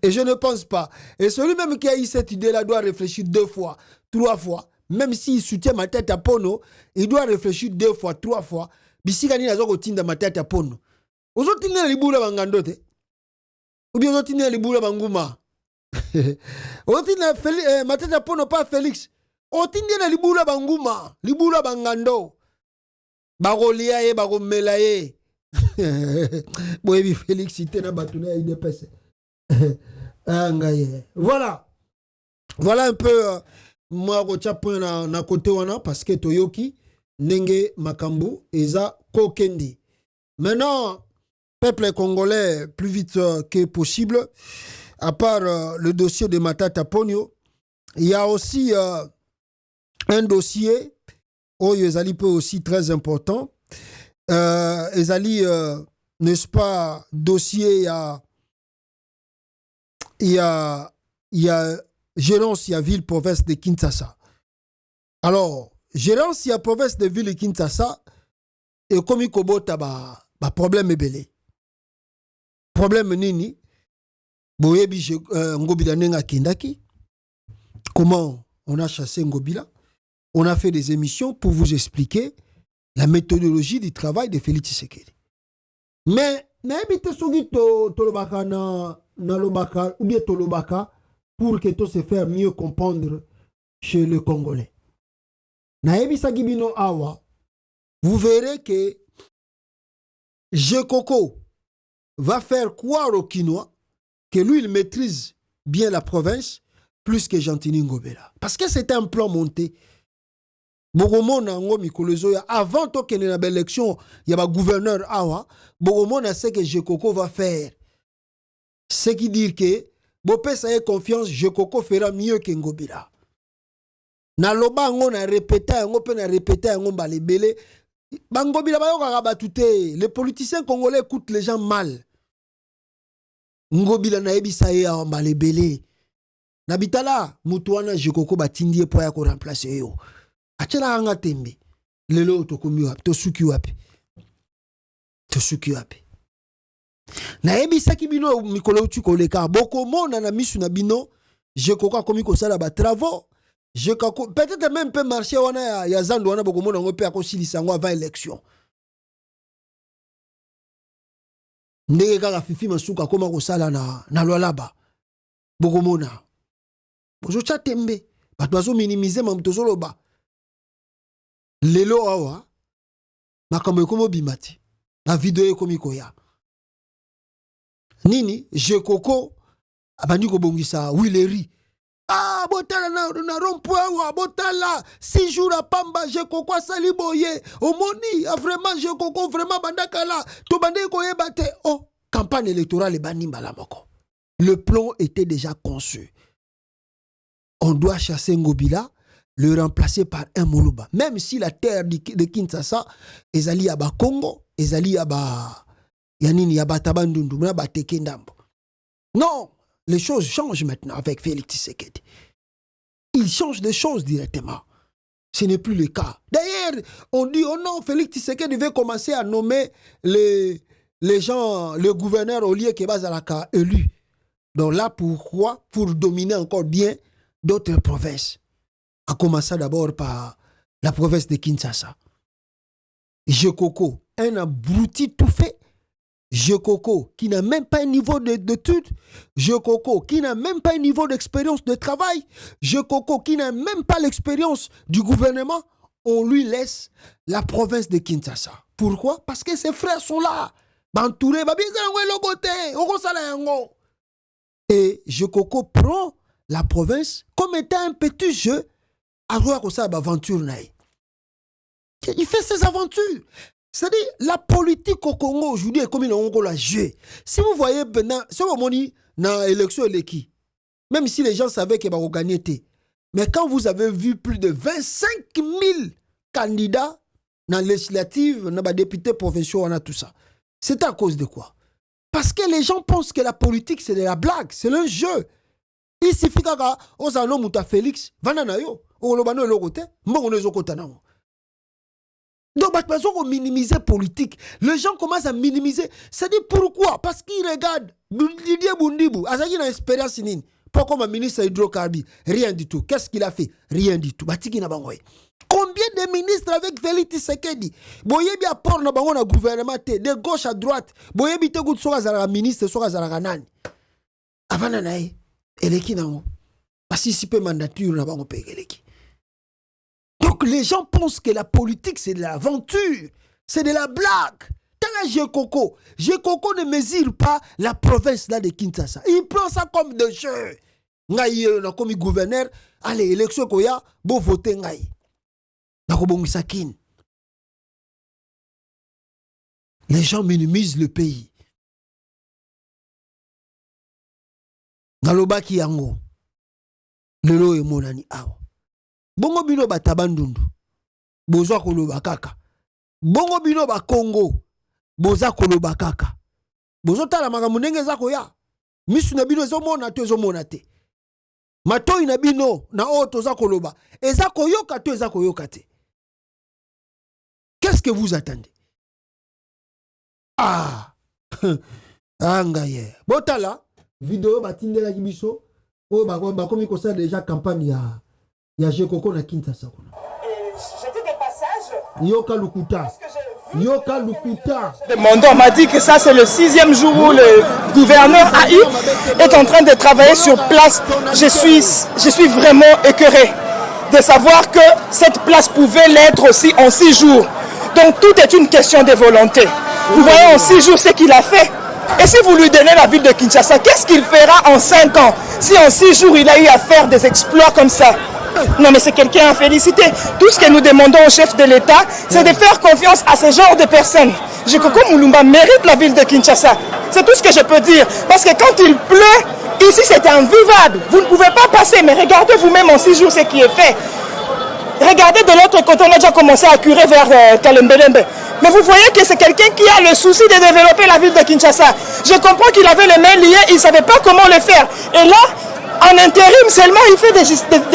Et je ne pense pas. Et celui même qui a eu cette idée-là doit réfléchir 2 fois, 3 fois. Même s'il soutient Matata Ponyo, il doit réfléchir 2 fois, 3 fois. Bisikani nazoko tinda Matata Ponyo. Ozotinela libula bangando te ou bien ozotinela libula banguma ozotinela Matata Ponyo pas Félix otinela libula banguma libula bangando bagolia ye bagomela ye boyebi Félix ite na batuna ya IDPS voilà un peu moi kotia point na côté wana parce que toyoki ndenge makambo eza kokendi maintenant peuple congolais plus vite que possible, à part le dossier de Matata Ponyo, il y a aussi un dossier, Ezali peut aussi très important. Ezali, n'est-ce pas, dossier, il y a gérance, il y a ville-province de Kinshasa. Alors, gérance, il y a province de ville de Kinshasa, et comme il kobota problème est belé. Problème nini boyebi Ngobila nenga kindaki comment on a chassé Ngobila on a fait des émissions pour vous expliquer la méthodologie du travail de Félix Tshisekedi mais naebite sogi tolobaka na lobaka ou bien tolobaka pour que tout se faire mieux comprendre chez le Congolais naebisa gibino awa vous verrez que Jekoko va faire croire aux Kinois que lui, il maîtrise bien la province plus que Gentini Ngobila. Parce que c'est un plan monté bokomona ngo mikolozo ya avant to kene na élection ya ba gouverneur awa bokomona ce que Jekoko va faire. Ce qui dit que bopesa ye confiance Jekoko fera mieux que Ngobila. Na loba ngo na répéter ngo pe na répéter ngo balebele bangobila bayoka batute. Les politiciens congolais écoutent les gens mal. Ngobila na ebisa ye a balebele. Na bitala mutu wana Jekoko batindi po ya ko remplacer yo. Achela anga tembe. Lelo tokomi wapi to suki wapi. To suki wapi. Na ebisa ki bino mikolo uti koleka boko mona na misu na bino Jekoko komi ko sala ba travaux. Peut-être même peut marcher wana ya zando wana boko mona ngo pe akosilisa ngo avant élection. Ndenge kaka fifi masuka koma ko sala na lwalaba. Boko mona. Bozo chatembe. Bato bazo minimiser mamtozo loba. Lelo awa makambo ekomo bimati. La vidéo ekomi koya. Nini Jekoko abandi ko bongisa Wileri. Ah botala na rompoint wa botala 6 jours à pamba Jekoko asali boye omoni vraiment Jekoko vraiment bandakala to bande ko yebate oh campagne électorale banimba la moko. Le plan était déjà conçu. On doit chasser Ngobila, le remplacer par un Moluba. Même si la terre de Kinshasa est allée à Congo, est allée à Yanini, à Batabandundu, à Tekendambo. Non, les choses changent maintenant avec Félix Tshisekedi. Il change les choses directement. Ce n'est plus le cas. D'ailleurs, on dit, oh non, Félix Tshisekedi devait commencer à nommer les gens, le gouverneur au lieu que Bazalaka élu. Donc là, pourquoi? Pour dominer encore bien d'autres provinces. A commencer d'abord par la province de Kinshasa. Jekoko, un abruti tout fait. Jekoko, qui n'a même pas un niveau d'études. Jekoko, qui n'a même pas un niveau d'expérience de travail. Jekoko, qui n'a même pas l'expérience du gouvernement. On lui laisse la province de Kinshasa. Pourquoi? Parce que ses frères sont là. Bantouré, et Jekoko prend la province comme étant un petit jeu à jouer à aventure. Il fait ses aventures. C'est-à-dire, la politique au Congo aujourd'hui est comme une on la jouer. Si vous voyez maintenant, si vous voyez dans l'élection élective, même si les gens savaient qu'ils vont gagner, mais quand vous avez vu plus de 25 000 candidats dans les législatives, dans les députés provinciaux, on a tout ça. C'est à cause de quoi? Parce que les gens pensent que la politique c'est de la blague, c'est le jeu. Il suffit qu'à Osano Mouta Félix, Vananayo, Olobano et Logote, Mogonezo Kotanamo. Donc, on minimiser politique. Les gens commencent à minimiser. C'est-à-dire pourquoi? Parce qu'ils regardent Didier Bundibou, Azaki n'a expérience nini. Pourquoi ma ministre hydrocarbures? Rien du tout. Qu'est-ce qu'il a fait? Rien du tout. Combien de ministres avec Félix Tshisekedi? Boyebi apport na bango na gouvernement de gauche à droite. Boyebi te gout soka zara ministre soka zara nani. Avana nae eleki nango. Participer mandature na bango pe eleki. Donc les gens pensent que la politique c'est de l'aventure, c'est de la blague. Tant Jekoko ne mesure pas la province là de Kinshasa. Il prend ça comme de jeu. Ngai na comme gouverneur, allez élection koya, bo voter ngai. Les gens minimisent le pays. Naloba ki yango. Lelo e monani awa. Bongo bino batabandundu. Boza koloba kaka. Bongo bino ba Congo. Boza koloba kaka. Bozo tala makambo ndenge za koya. Misu na bino ezomona te ezomona te. Matoi na bino na o toza koloba. Eza koyoka te eza koyoka te. Qu'est-ce que vous attendez? Ah! Angaye. Botala, vidéo batindela kibiso. O bakomi kosa déjà campagne ya Jekoko na Kinshasa. J'étais des passages. Yoka Lukuta. Yoka Lukuta. On m'a dit que ça c'est le 6e jour où le gouverneur AI est en train de travailler sur place. Je suis vraiment écœuré de savoir que cette place pouvait l'être aussi en 6 jours. Donc tout est une question de volonté. Vous voyez en 6 jours ce qu'il a fait. Et si vous lui donnez la ville de Kinshasa, qu'est-ce qu'il fera en 5 ans? Si en 6 jours il a eu à faire des exploits comme ça, Non, mais c'est quelqu'un à féliciter. Tout ce que nous demandons au chef de l'État, c'est de faire confiance à ce genre de personnes. Jekoko Mulumba mérite la ville de Kinshasa. C'est tout ce que je peux dire. Parce que quand il pleut, ici c'est invivable. Vous ne pouvez pas passer, mais regardez vous-même en 6 jours ce qui est fait. Regardez de l'autre côté, on a déjà commencé à curer vers Kalembelembe. Mais vous voyez que c'est quelqu'un qui a le souci de développer la ville de Kinshasa. Je comprends qu'il avait les mains liées, il ne savait pas comment le faire. Et là, en intérim seulement, il fait des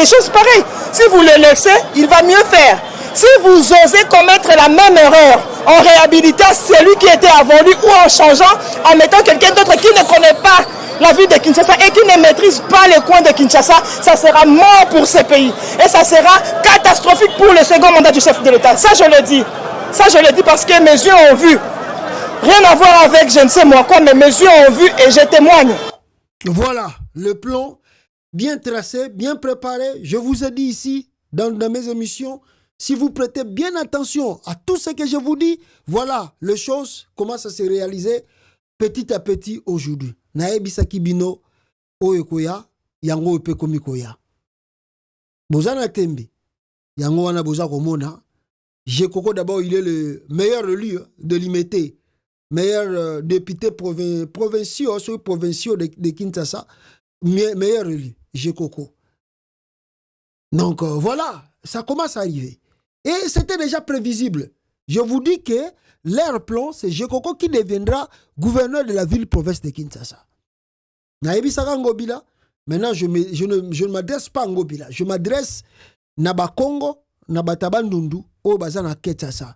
choses pareilles. Si vous le laissez, il va mieux faire. Si vous osez commettre la même erreur en réhabilitant celui qui était avant lui ou en changeant, en mettant quelqu'un d'autre qui ne connaît pas la ville de Kinshasa et qui ne maîtrise pas les coins de Kinshasa, ça sera mort pour ce pays. Et ça sera catastrophique pour le second mandat du chef de l'État. Ça, je le dis. Ça, je le dis parce que mes yeux ont vu. Rien à voir avec je ne sais moi quoi, mais mes yeux ont vu et je témoigne. Voilà, le plan bien tracé, bien préparé. Je vous ai dit ici, dans mes émissions, si vous prêtez bien attention à tout ce que je vous dis, voilà, les choses commencent à se réaliser petit à petit aujourd'hui. Naebisaki bino oyekoya yango epe komikoya. Bozana tembe yango wana boza komona. Jekoko d'abord il est le meilleur lieu de l'imité, meilleur député provinciaux de Kinshasa, meilleur lieu Jekoko. Donc voilà, ça commence à arriver. Et c'était déjà prévisible. Je vous dis que leur plan, c'est Jekoko qui deviendra gouverneur de la ville-province de Kinshasa. Naebisaka Ngobila. Maintenant, je ne m'adresse pas à Ngobila. Je m'adresse à Congo, à Batabandundu, au Bazana Kinshasa.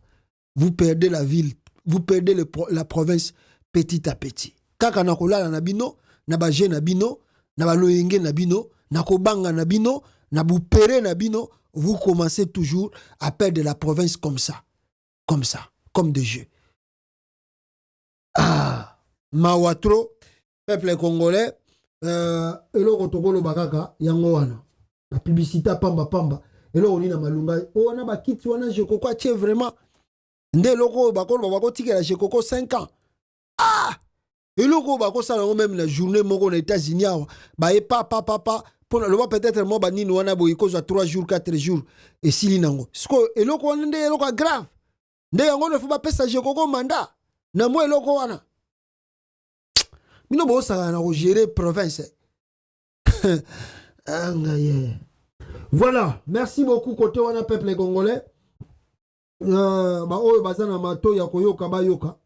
Vous perdez la ville, vous perdez la province petit à petit. Kaka nakola na bino, na baje na bino, na baloyenge na bino, na kobanga na bino, na boupere na bino, vous commencez toujours à perdre la province comme ça, comme de jeu. Ah, Mawatro, peuple congolais, eloko tokolo bakaka yango wana. La publicité pamba. Eloko ni na malunga. O wana bakiti wana Jekoko atie vraiment. Nde eloko bakolo bako tikela Jekoko 5 ans. Ah! Eloko bako sala même la journée moko na États-Unis awa. Ba e papa. Pour le voir peut-être moi banini wana boyiko za 3 jours 4 jours et sili nango. Sko eloko wana nde eloko grave. Nde yango ne faut pas pesa Jekoko mandat. Na mo eloko wana. Mino bo sala na gérer province. Voilà, merci beaucoup côté wana peuple congolais. Ba oyo bazana mato ya koyoka bayoka.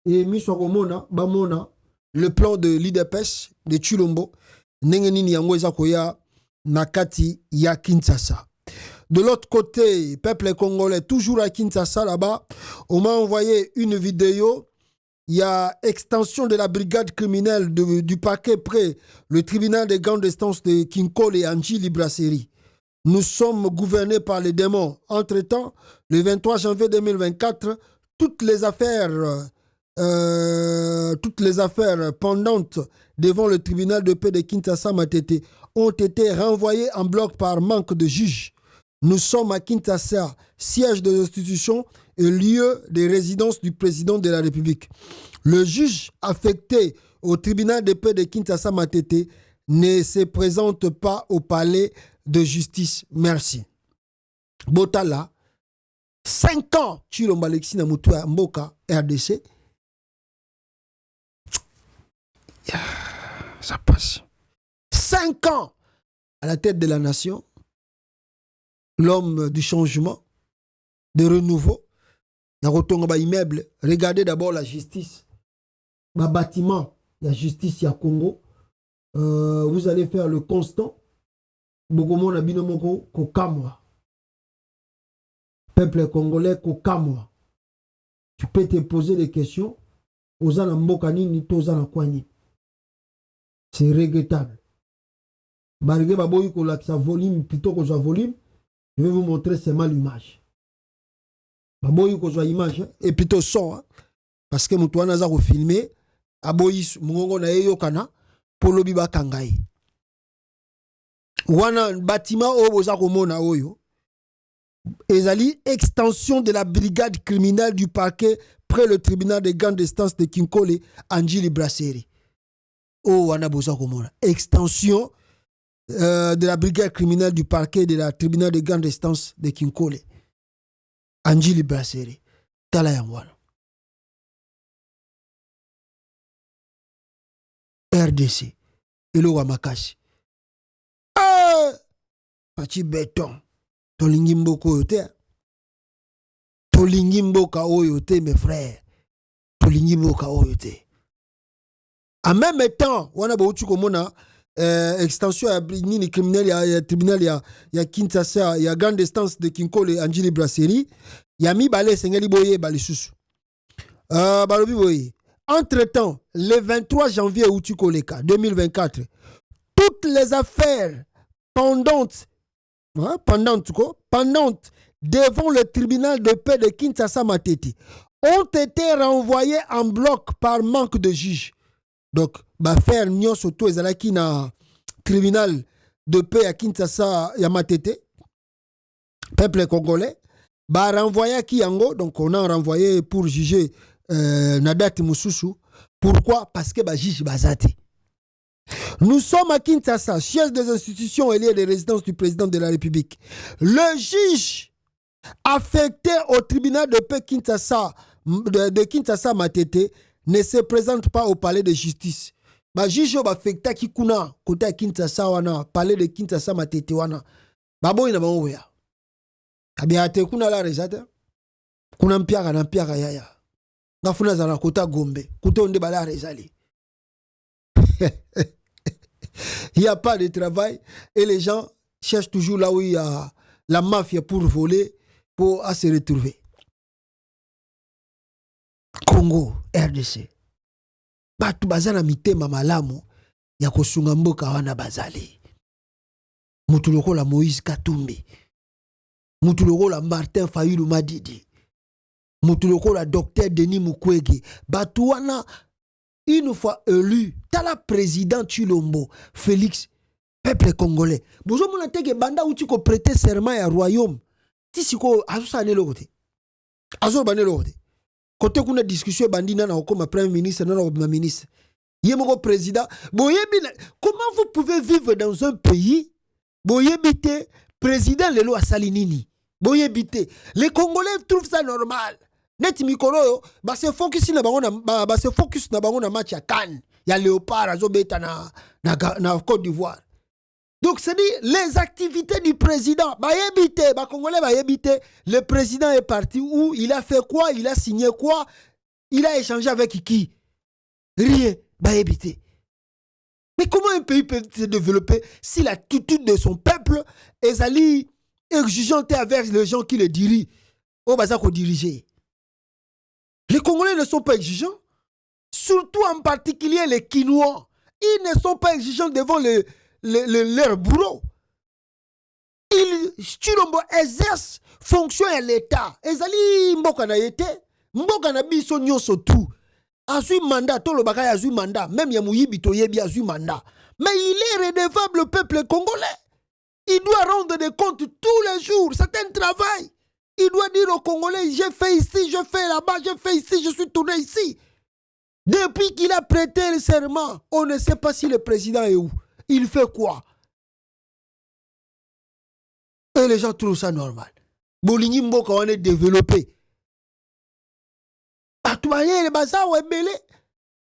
Et miso komona bamona le plan de l'IDPS de Chulombo. Nengenini yango eza koya nakati ya Kinshasa. De l'autre côté, peuple congolais, toujours à Kinshasa là-bas, on m'a envoyé une vidéo. Il y a extension de la brigade criminelle du parquet près le tribunal de grande instance de Kinkole et Anjili Brasserie. Nous sommes gouvernés par les démons. Entre-temps, le 23 janvier 2024, toutes les affaires pendantes devant le tribunal de paix de Kinshasa Matete ont été renvoyées en bloc par manque de juges. Nous sommes à Kinshasa, siège de l'institution et lieu de résidence du président de la République. Le juge affecté au tribunal de paix de Kinshasa Matete ne se présente pas au palais de justice. Merci. Botala, 5 ans, Chilomba Alexis Namutua Mboka, RDC. Ça passe. 5 ans à la tête de la nation. L'homme du changement, de renouveau. Immeuble. Regardez d'abord la justice. Ma bâtiment, la justice, il y a Congo. Vous allez faire le constant. Bogomo na binomoko kokamwa. Peuple congolais kokamwa. Tu peux te poser des questions. Ozana mboka nini tozana kwani. C'est regrettable. Barige baboyi ko laksa volume plutôt que soit volume. Je vais vous montrer seulement l'image. Baboyi ko soit image et plutôt son hein? Parce que mutuana za ko filmer aboyi mungongo na yeyo kana polobi bakangai. Wana bâtiment o boza komona oyo ezali extension de la brigade criminelle du parquet près le tribunal de grande instance de Kinkole Anjili Brasserie. Oh wana boza komona extension de la brigade criminelle du parquet de la tribunal de grande instance de Kinkole. Anjili Brasserie. Tala Yangwana. RDC. Elo Wamakashi. Ah! Pachi béton. Tolingi mboko yote. Tolingi mboka oyote, mes frères. Tolingi mboka oyote. En même temps, wana ba uchu komona extension ya nini criminel ya tribunal ya Kinshasa ya grande instance de Kinkole Anjili Brasserie ya mi balé sengeli boye balisusu. Balobi boye. Entre-temps, le 23 janvier uchu koleka 2024, toutes les affaires pendantes devant le tribunal de paix de Kinshasa Matete ont été renvoyées en bloc par manque de juges. Donc, l'affaire Nyon Soto ezalaki na tribunal de paix à Kinshasa ya Matete, peuple congolais, renvoyé qui yango, donc on a renvoyé pour juger Nadati Moussousou. Pourquoi? Parce que juge bazate. Nous sommes à Kinshasa, siège des institutions et lieu de résidence du président de la République. Le juge affecté au tribunal de paix Kinshasa, de Kinshasa Matete ne se présente pas au palais de justice. Ba juge affecté qui kuna côté Kinshasa wana palais de Kinshasa Matete wana. Babo ina bango ya. Kabiate kuna la rezate. Kuna mpiaka na mpiaka yaya. Ngafuna zana kota Gombe. Kuto onde bala rezali. Il n'y a pas de travail et les gens cherchent toujours là où il y a la mafia pour voler, pour se retrouver. Congo, RDC. Batu bazana mitema malamu ya kosunga mboka wana bazali. Mutu lokola Moïse Katumbi. Mutu lokola Martin Fayulu Madidi. Mutu lokola Docteur Denis Mukwege. Batu wana une fois élu, tala président Chilombo, Félix, peuple congolais. Bonjour mon anteke banda ou tu ko prêter serment à royaume. Tisiko azusa ne lokote. Azo bane lokote. Côté kuna discussion bandina na comme premier ministre na na ministre. Yemoko président, boyebi comment vous pouvez vivre dans un pays boyebite président lelo asalinini. Boyebite. Les Congolais trouvent ça normal. Net mikolo ba se focus na bango ba se focus na bango na match ya CAN ya Léopard azobeta na Côte d'Ivoire. Donc c'est dit les activités du président ba yebite ba congolais ba yebite le président est parti où il a fait quoi, il a signé quoi, il a échangé avec qui? Rien ba yebite. Mais comment un pays peut se développer si l'attitude de son peuple est ali exigeante avec les gens qui le dirigent au bazako diriger? Les Congolais ne sont pas exigeants, surtout en particulier les Kinois. Ils ne sont pas exigeants devant leur bourreau. Chilombo exerce fonction à l'État. Ezali mboka na yete, mboka na biso nyonso tout. Azui mandat, tolo bakay azui mandat, même ya muyibi to yebi azui mandat. Mais il est redevable au peuple congolais. Il doit rendre des comptes tous les jours. C'est un travail. Il doit dire aux Congolais, j'ai fait ici, je fais là-bas, j'ai fait ici, je suis tourné ici. Depuis qu'il a prêté le serment, on ne sait pas si le président est où. Il fait quoi? Et les gens trouvent ça normal. Bolingi mboka on est développé. Batuaye le baza ou ebele.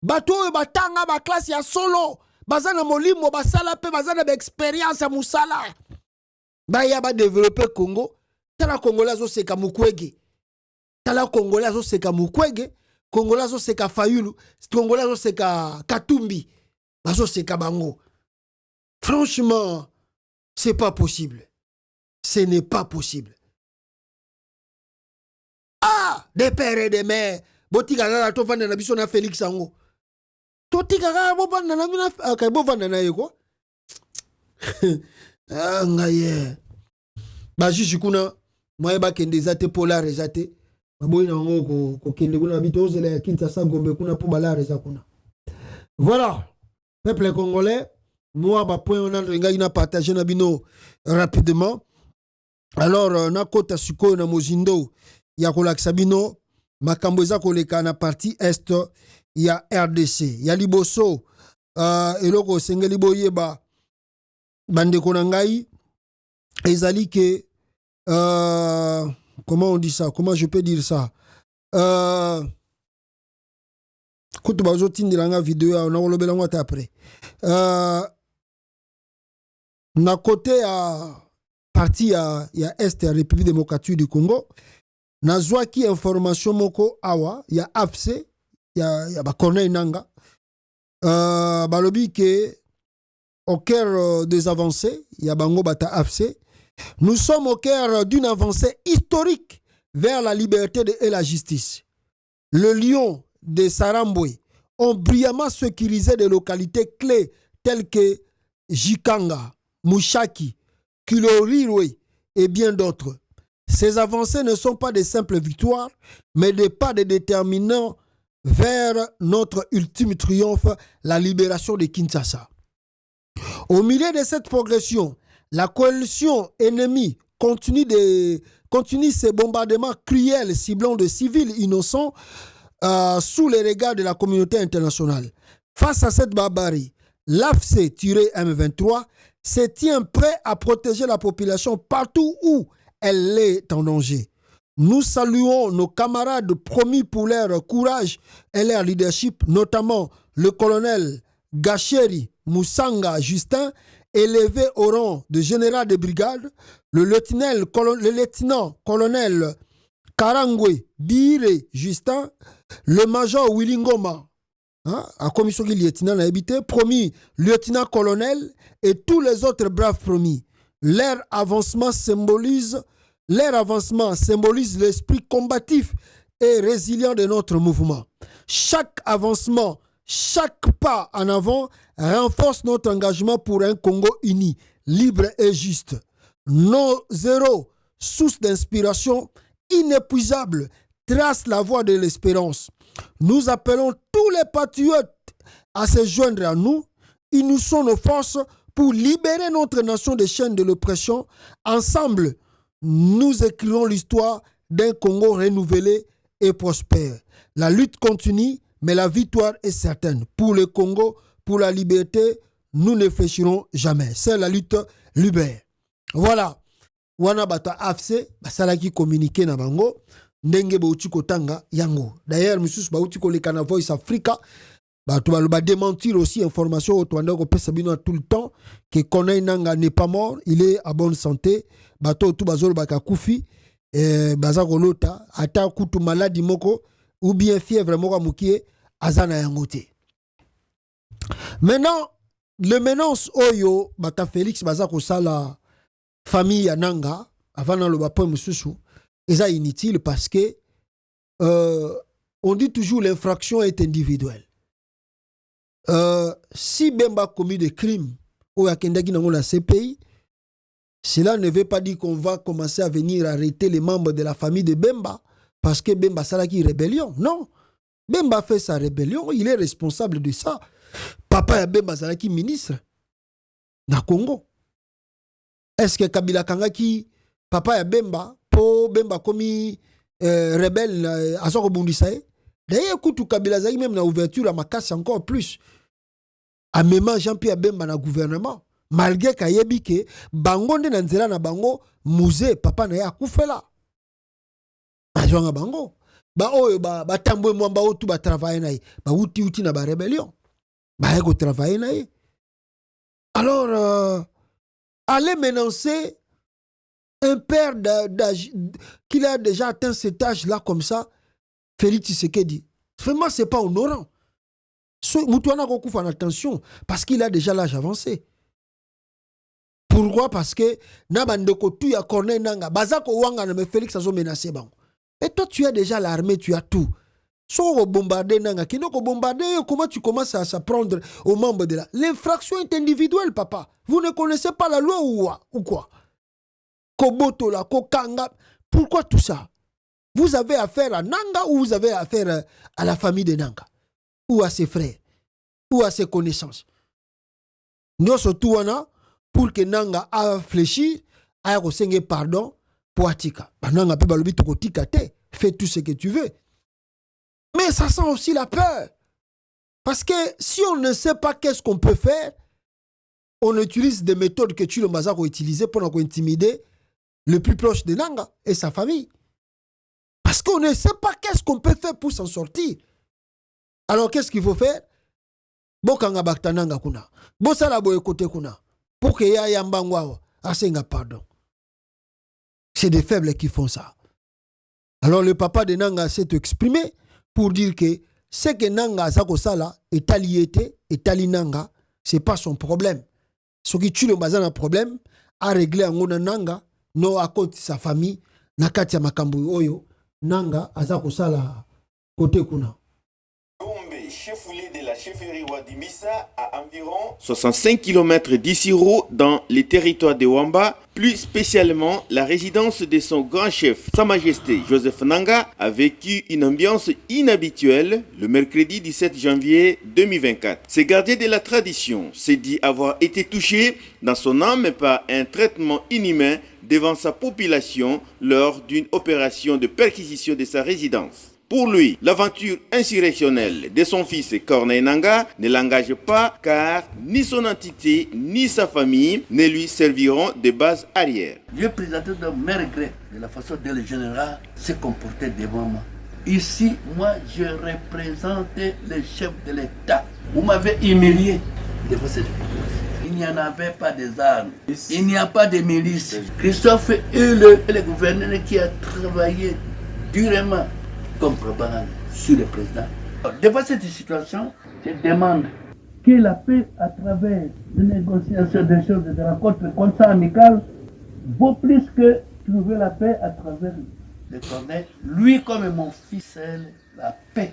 Bato batanga ba classe ya solo. Baza na molimo basala pe baza na expérience ya musala. Ba ya ba développer Congo. Tala Congolais zo seka Mukwege. Tala Congolais zo seka Mukwege. Congolais zo seka Fayulu. Congolais zo seka Katumbi. Bazo seka bango. Franchement, c'est pas possible. Ce n'est pas possible. Ah, des pères et des mères. Botika la to vanda na biso na Félix ango. Totika ga bo vanda na mina ka bo vanda na yeko. Ah ngaye. Ba juge kuna moi ba kende zate polar zate. Ba boy na ngo ko kende kuna bito zela Kinshasa Gombe kuna po balare za kuna. Voilà. Peuple congolais, moi ba point on a nga ina partager na bino rapidement. Alors na kota suko na mozindo ya kolakisa bino makambo eza koleka na partie est ya RDC ya liboso eloko sengeli boyeba bandeko na ngai ezali que comment on dit ça, comment je peux dire ça, kutu bazotindela nga video na kolobela ngo ata après na côté ya parti ya est ya République démocratique du Congo nazwaki information moko awa ya AFC ya ba Corneille Nanga balobi que au cœur des avancées ya bango bata AFC, nous sommes au cœur d'une avancée historique vers la liberté et la justice. Le lion de Sarambwe ont brillamment sécurisé des localités clés telles que Jikanga, Mushaki, Kilorirwe et bien d'autres. Ces avancées ne sont pas des simples victoires, mais des pas de déterminants vers notre ultime triomphe, la libération de Kinshasa. Au milieu de cette progression, la coalition ennemie continue ses bombardements cruels ciblant de civils innocents sous les regards de la communauté internationale. Face à cette barbarie, l'AFC-M23 se tient prêt à protéger la population partout où elle est en danger. Nous saluons nos camarades promis pour leur courage et leur leadership, notamment le colonel Gacheri Moussanga Justin, élevé au rang de général de brigade, le lieutenant-colonel Karangwe Bire Justin, le major Willingoma, à commission qui lieutenant a habité, promis lieutenant-colonel et tous les autres braves promis. Leur avancement symbolise l'esprit combatif et résilient de notre mouvement. Chaque avancement, chaque pas en avant renforce notre engagement pour un Congo uni, libre et juste. Nos zéros, source d'inspiration inépuisable, tracent la voie de l'espérance. Nous appelons tous les patriotes à se joindre à nous. Unissons nos forces pour libérer notre nation des chaînes de l'oppression. Ensemble, nous écrivons l'histoire d'un Congo renouvelé et prospère. La lutte continue, mais la victoire est certaine. Pour le Congo, pour la liberté, nous ne fléchirons jamais. C'est la lutte libère. Voilà. Wana bata AFC, basala ki communiqué na bango, ndenge bauti kotanga yango. D'ailleurs, monsieur bauti koleka na Voice Africa, tu vas démentir aussi information au Rwanda ko pesa bino tout le temps que Corneille Nanga n'est pas mort, il est à bonne santé. Bato tout bazolo baka kufi baza kolota ata kutu maladie moko ou bien fièvre moko mukie azana yangote. Maintenant, le menace oyo bata Félix baza ko sala famille ya Nanga avant dans le bapo mususu eza inutile parce que on dit toujours l'infraction est individuelle. Si Bemba a commis des crimes ou à Kendaki dans la CPI, cela ne veut pas dire qu'on va commencer à venir arrêter les membres de la famille de Bemba parce que Bemba Salaki rébellion. Non. Bemba fait sa rébellion, il est responsable de ça. Papa Bemba Salaki ministre na Congo. Est-ce que Kabila Kangaki, papa ya Bemba, po Bemba commis rebelle à son rebondissement? D'ailleurs, écoute, Kabila Zaki même na ouverture à ma casse encore plus. A même Jean-Pierre Bemba na gouvernement. Malgré kayebi ke bango nde na nzela na bango musée papa na ya kufela. Ajwanga bango. Ba oyo ba tambwe mwamba otu ba travailler na ye. Ba uti na ba rébellion. Ba eko travailler na ye. Alors aller menacer un père qui a déjà atteint cet âge-là comme ça, Félix Tshisekedi. Vraiment, c'est pas honorant. Moutouana Kokou fait attention parce qu'il a déjà l'âge avancé. Pourquoi? Parce que Nabandoko tu ya Corneille Nanga, Bazako Wanga na me Félix a menacé bango. Et toi tu as déjà l'armée, tu as tout. So bombarder Nanga, qui n'ont bombarder, comment tu commences à s'apprendre aux membres de la. L'infraction est individuelle, papa. Vous ne connaissez pas la loi ou quoi? Koboto la, Kokanga. Pourquoi tout ça? Vous avez affaire à Nanga ou vous avez affaire à la famille de Nanga? Ou à ses frères? Ou à ses connaissances? Nous surtout pour que Nanga a fléchi, a ressengi pardon pour Atika. Nanga peut balobi toko tika te, fais tout ce que tu veux. Mais ça sent aussi la peur. Parce que si on ne sait pas qu'est-ce qu'on peut faire, on utilise des méthodes que Tshilombo a utilisées pour intimider le plus proche de Nanga et sa famille. Parce qu'on ne sait pas qu'est-ce qu'on peut faire pour s'en sortir. Alors qu'est-ce qu'il faut faire? Bokanga bakta Nanga kuna. Bosala boye kote kuna. Pour que ya yambangwa asenga pardon. C'est des faibles qui font ça. Alors le papa de Nanga s'est exprimé pour dire que ce que Nanga Zako Sala est aliété, est ali Nanga, c'est pas son problème. Ce qui tue le mazan un problème, a réglé en Nanga, non à côté sa famille, Nakatia Makambu Oyo, Nanga Azako Sala côté Kuna. Cheffoulé de la chefferie Wadimissa à environ 65 km d'Issiro dans les territoires de Wamba, plus spécialement la résidence de son grand chef, Sa Majesté Joseph Nanga, a vécu une ambiance inhabituelle le mercredi 17 janvier 2024. Ce gardien de la tradition s'est dit avoir été touché dans son âme par un traitement inhumain devant sa population lors d'une opération de perquisition de sa résidence. Pour lui, l'aventure insurrectionnelle de son fils Corneille Nanga ne l'engage pas car ni son entité ni sa famille ne lui serviront de base arrière. Je présentais de mes regrets de la façon dont le général s'est comporté devant moi. Ici, moi, je représente le chef de l'État. Vous m'avez humilié devant cette population. Il n'y en avait pas des armes. Il n'y a pas de milices. Christophe est le gouverneur qui a travaillé durement comme propagande sur le président. Devant cette situation, je demande que la paix à travers les négociations des choses de rencontres comme ça amicales vaut plus que trouver la paix à travers le Corneille. Lui comme mon fils, la paix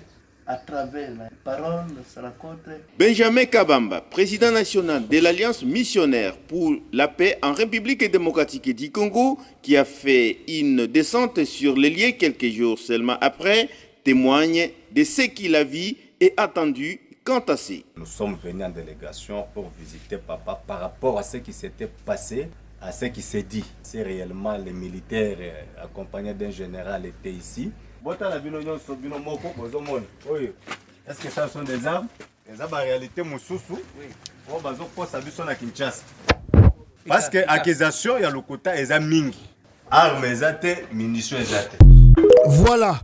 à travers la parole, la rencontre. Benjamin Kabamba, président national de l'Alliance missionnaire pour la paix en République démocratique du Congo, qui a fait une descente sur les lieux quelques jours seulement après, témoigne de ce qu'il a vu et attendu quant à ça. Nous sommes venus en délégation pour visiter papa par rapport à ce qui s'était passé, à ce qui s'est dit. Si réellement les militaires accompagnés d'un général étaient ici, est-ce que ça sont des armes? Les armes en réalité, Moussoussou, parce que l'accusation, il y a le côté des armes. Armes, munitions, Voilà.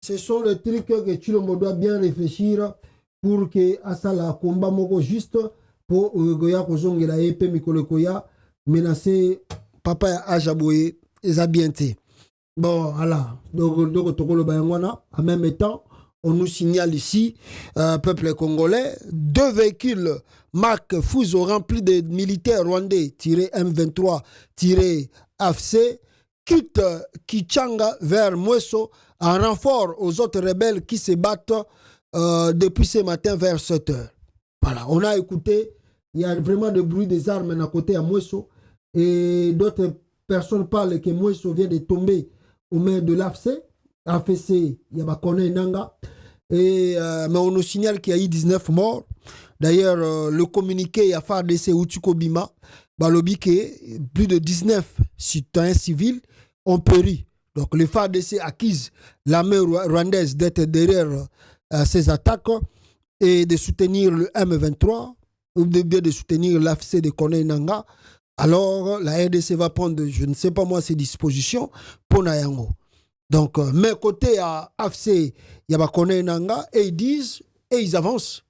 Ce sont les trucs que Tshilombo doit bien réfléchir pour que à la combat moko juste pour goya kozongela épée mikolo koya menacer papa ya Ajaboye ezabienté. Bon, voilà. Donc, en même temps, on nous signale ici, peuple congolais, 2 véhicules marque Fuso remplis de militaires rwandais -M23-AFC quittent Kichanga vers Mweso en renfort aux autres rebelles qui se battent depuis ce matin vers 7 heures. Voilà, on a écouté, il y a vraiment de bruit des armes à côté à Mweso et d'autres personnes parlent que Mweso vient de tomber aux mains de l'AFC. AFC, il y a Corneille Nanga. Mais on nous signale qu'il y a eu 19 morts. D'ailleurs, le communiqué a fait de Utuko Bima, balobi que plus de 19 citoyens civils ont péri. Donc, le FARDC accuse l'armée rwandaise d'être derrière ces attaques et de soutenir le M23 ou de soutenir l'AFC de Corneille Nanga. Alors, la RDC va prendre, je ne sais pas moi, ses dispositions pour Nayango. Donc, mais côté à AFC, il y a Corneille Nanga, et ils disent, et ils avancent,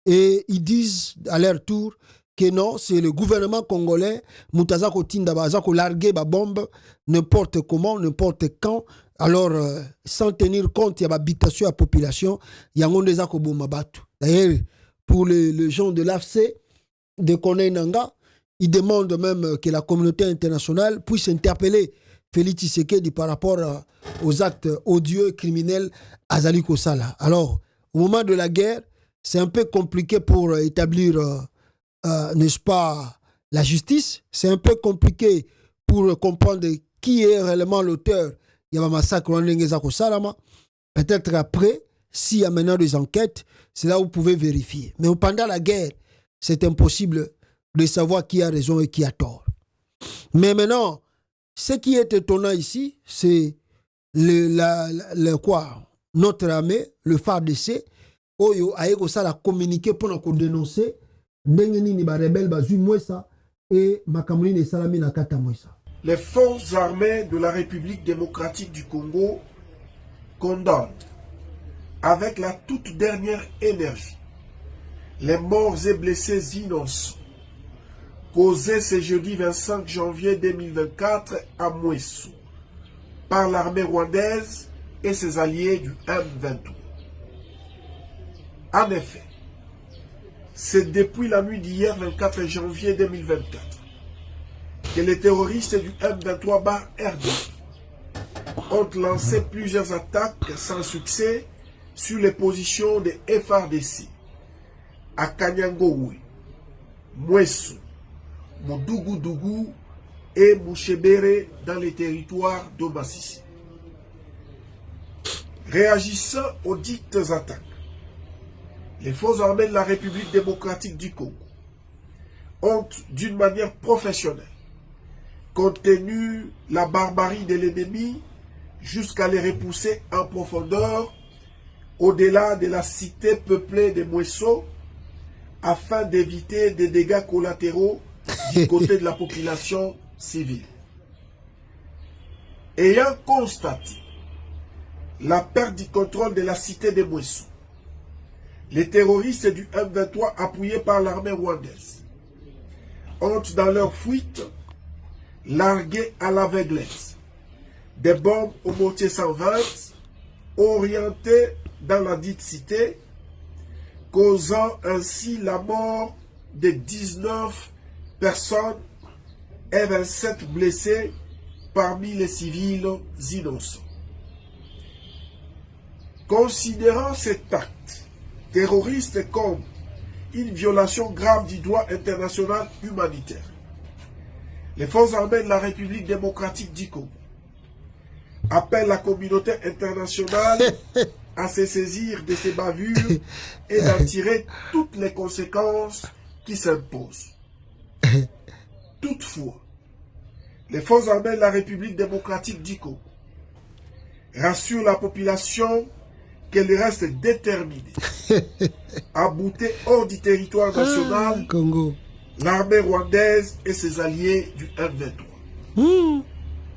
et ils disent à leur tour que non, c'est le gouvernement congolais, Moutazako Tindaba, Zako larguer ba bombe, n'importe comment, n'importe quand. Alors, sans tenir compte, il y a l'habitation à la population, il y a un des Zako Bomabatu. D'ailleurs, pour les gens de l'AFC, de Corneille Nanga, ils demandent même que la communauté internationale puisse interpeller Félix Tshisekedi par rapport aux actes odieux et criminels à Zali Kosala. Alors, au moment de la guerre, c'est un peu compliqué pour établir, n'est-ce pas, la justice. C'est un peu compliqué pour comprendre qui est réellement l'auteur. Il y a un massacre en Lengeza Kosalama. Peut-être après, s'il y a maintenant des enquêtes, c'est là où vous pouvez vérifier. Mais pendant la guerre, c'est impossible de savoir qui a raison et qui a tort. Mais maintenant, ce qui est étonnant ici, c'est notre armée, le FARDC, Oyo a communiqué pour nous dénoncer ndenge nini ba rebelle bazui mwesa et makamuni ne salami na kata mwesa. Les forces armées de la République démocratique du Congo condamnent avec la toute dernière énergie les morts et blessés innocents causés ce jeudi 25 janvier 2024 à Mwesso par l'armée rwandaise et ses alliés du M23. En effet, c'est depuis la nuit d'hier 24 janvier 2024 que les terroristes du M23-RD ont lancé plusieurs attaques sans succès sur les positions des FARDC à Kanyangowe, Mwesso, Moudougoudou et Mouchebere dans les territoires de Massissi. Réagissant aux dites attaques, les forces armées de la République démocratique du Congo ont, d'une manière professionnelle, contenu la barbarie de l'ennemi jusqu'à les repousser en profondeur au-delà de la cité peuplée de Mwesso afin d'éviter des dégâts collatéraux du côté de la population civile. Ayant constaté la perte du contrôle de la cité de Mwesso, les terroristes du M23 appuyés par l'armée rwandaise ont dans leur fuite largué à l'aveuglette des bombes au mortier 120 orientées dans la dite cité, causant ainsi la mort de 19 personnes et 27 blessés parmi les civils innocents. Considérant cet acte terroriste comme une violation grave du droit international humanitaire, les forces armées de la République démocratique du Congo appellent la communauté internationale à se saisir de ces bavures et d'en tirer toutes les conséquences qui s'imposent. Toutefois, les forces armées de la République démocratique du Congo rassurent la population qu'elle reste déterminée à bouter hors du territoire national l'armée rwandaise et ses alliés du M23.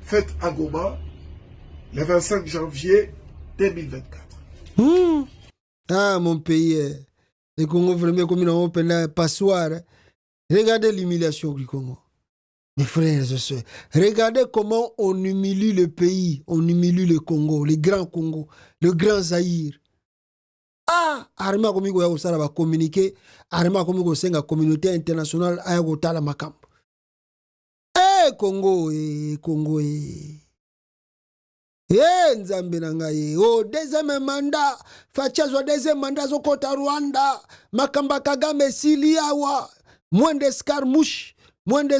Fête à Goma le 25 janvier 2024. Ah, mon pays, le Congo vraiment comme une open passoire. Regardez l'humiliation du Congo. Mes frères et sœurs, regardez comment on humilie le pays, on humilie le Congo, le grand Congo, le grand Zaïre. Ah, arma komiko ya usara ba communiquer, arma komiko senga communauté internationale aya kotala makambo. Congo, Congo, Nzambe na ngai, deuxième mandat, fachazwa deuxième mandat zokota Rwanda, makamba Kagame siliawa, moins d'escarmouche. Monsieur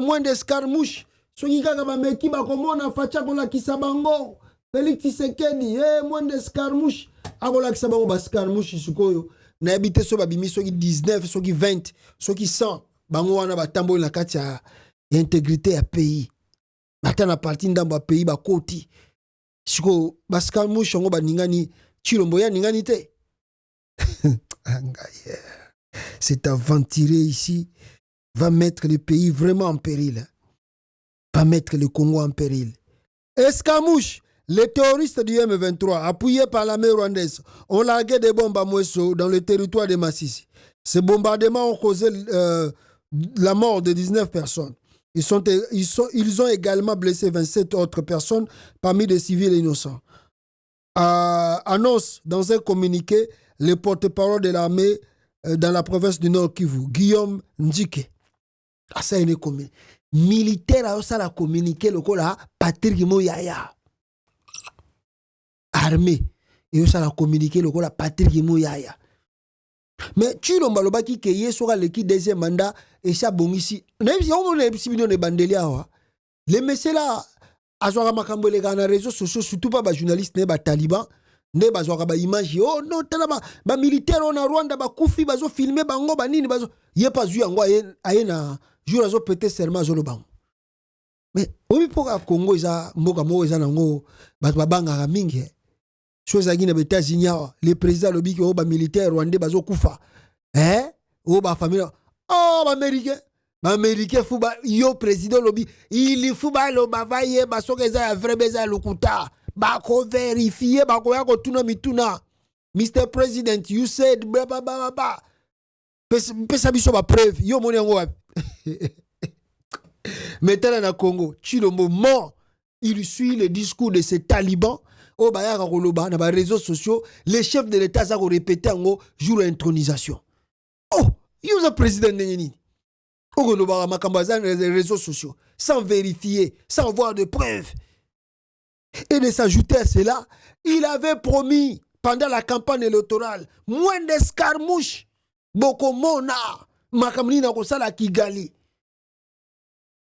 moins d'escarmouche. Soki kaka ba meki ba komona facha kola kisabango. Félix Tshisekedi, moins d'escarmouche. Akola kisabango ba escarmouche sukoyo. Na habite so babimi soki 19, soki 20, soki 100. Bango wana ba tambo na kati ya intégrité ya pays. Batana parti ndambo ya pays ba koti. Suko ba escarmouche ngo ba ningani chilombo ya ningani te. Angaye. Cet aventuré ici va mettre le pays vraiment en péril. Va mettre le Congo en péril. Escarmouche, les terroristes du M23, appuyés par l'armée rwandaise, ont largué des bombes à Mwesso dans le territoire de Massissi. Ces bombardements ont causé la mort de 19 personnes. Ils ont également blessé 27 autres personnes parmi des civils innocents. Annonce dans un communiqué le porte-parole de l'armée dans la province du Nord Kivu, Guillaume Ndjike. Ça y est comme militaire a aussi la communiqué le cola Patrick Mouyaya. Armée et aussi la communiqué le cola Patrick Mouyaya. Mais tu l'as maloba qui keye sera le qui deuxième mandat et ça bon ici. Même si on est millions de bandelia wa. Les messieurs là azwaka makambo les gars na réseaux sociaux surtout pas ba journalistes ne ba taliban. Ne bazwaka ba image oh non tala ba militaire on a Rwanda ba kufi bazo filmer bango ba nini bazo ye pas vu yango ayena jour azo péter serment zo lo bango mais obi poka Congo za mboka mo za nango ba banga mingi chose à Guinée, États-Unis, les présidents lobby qui ont ba militaire rwandais bazo kufa. Hein? Oh ba famille. Oh ba américain. Ba américain fou ba yo président lobby, il fou ba lo ba vaye ba soke za vrai beza lokuta. Ba ko vérifier ba ko ya ko tuna mituna. Mr. President, you said blah blah blah blah. Pesa biso ba preuve. Yo moni yango wapi? Maintenant na Congo, Chilombo mort. Il suit le discours de ces talibans. Au Bayaka Koloba, dans les réseaux sociaux, les chefs de l'État ont répété en haut jour de l'intronisation. Oh, il y a un président Nenini. Au Koloba, les réseaux sociaux, sans vérifier, sans voir de preuves. Et de s'ajouter à cela, il avait promis pendant la campagne électorale moins d'escarmouches. Boko Mona, Makamlina Kosala Kigali.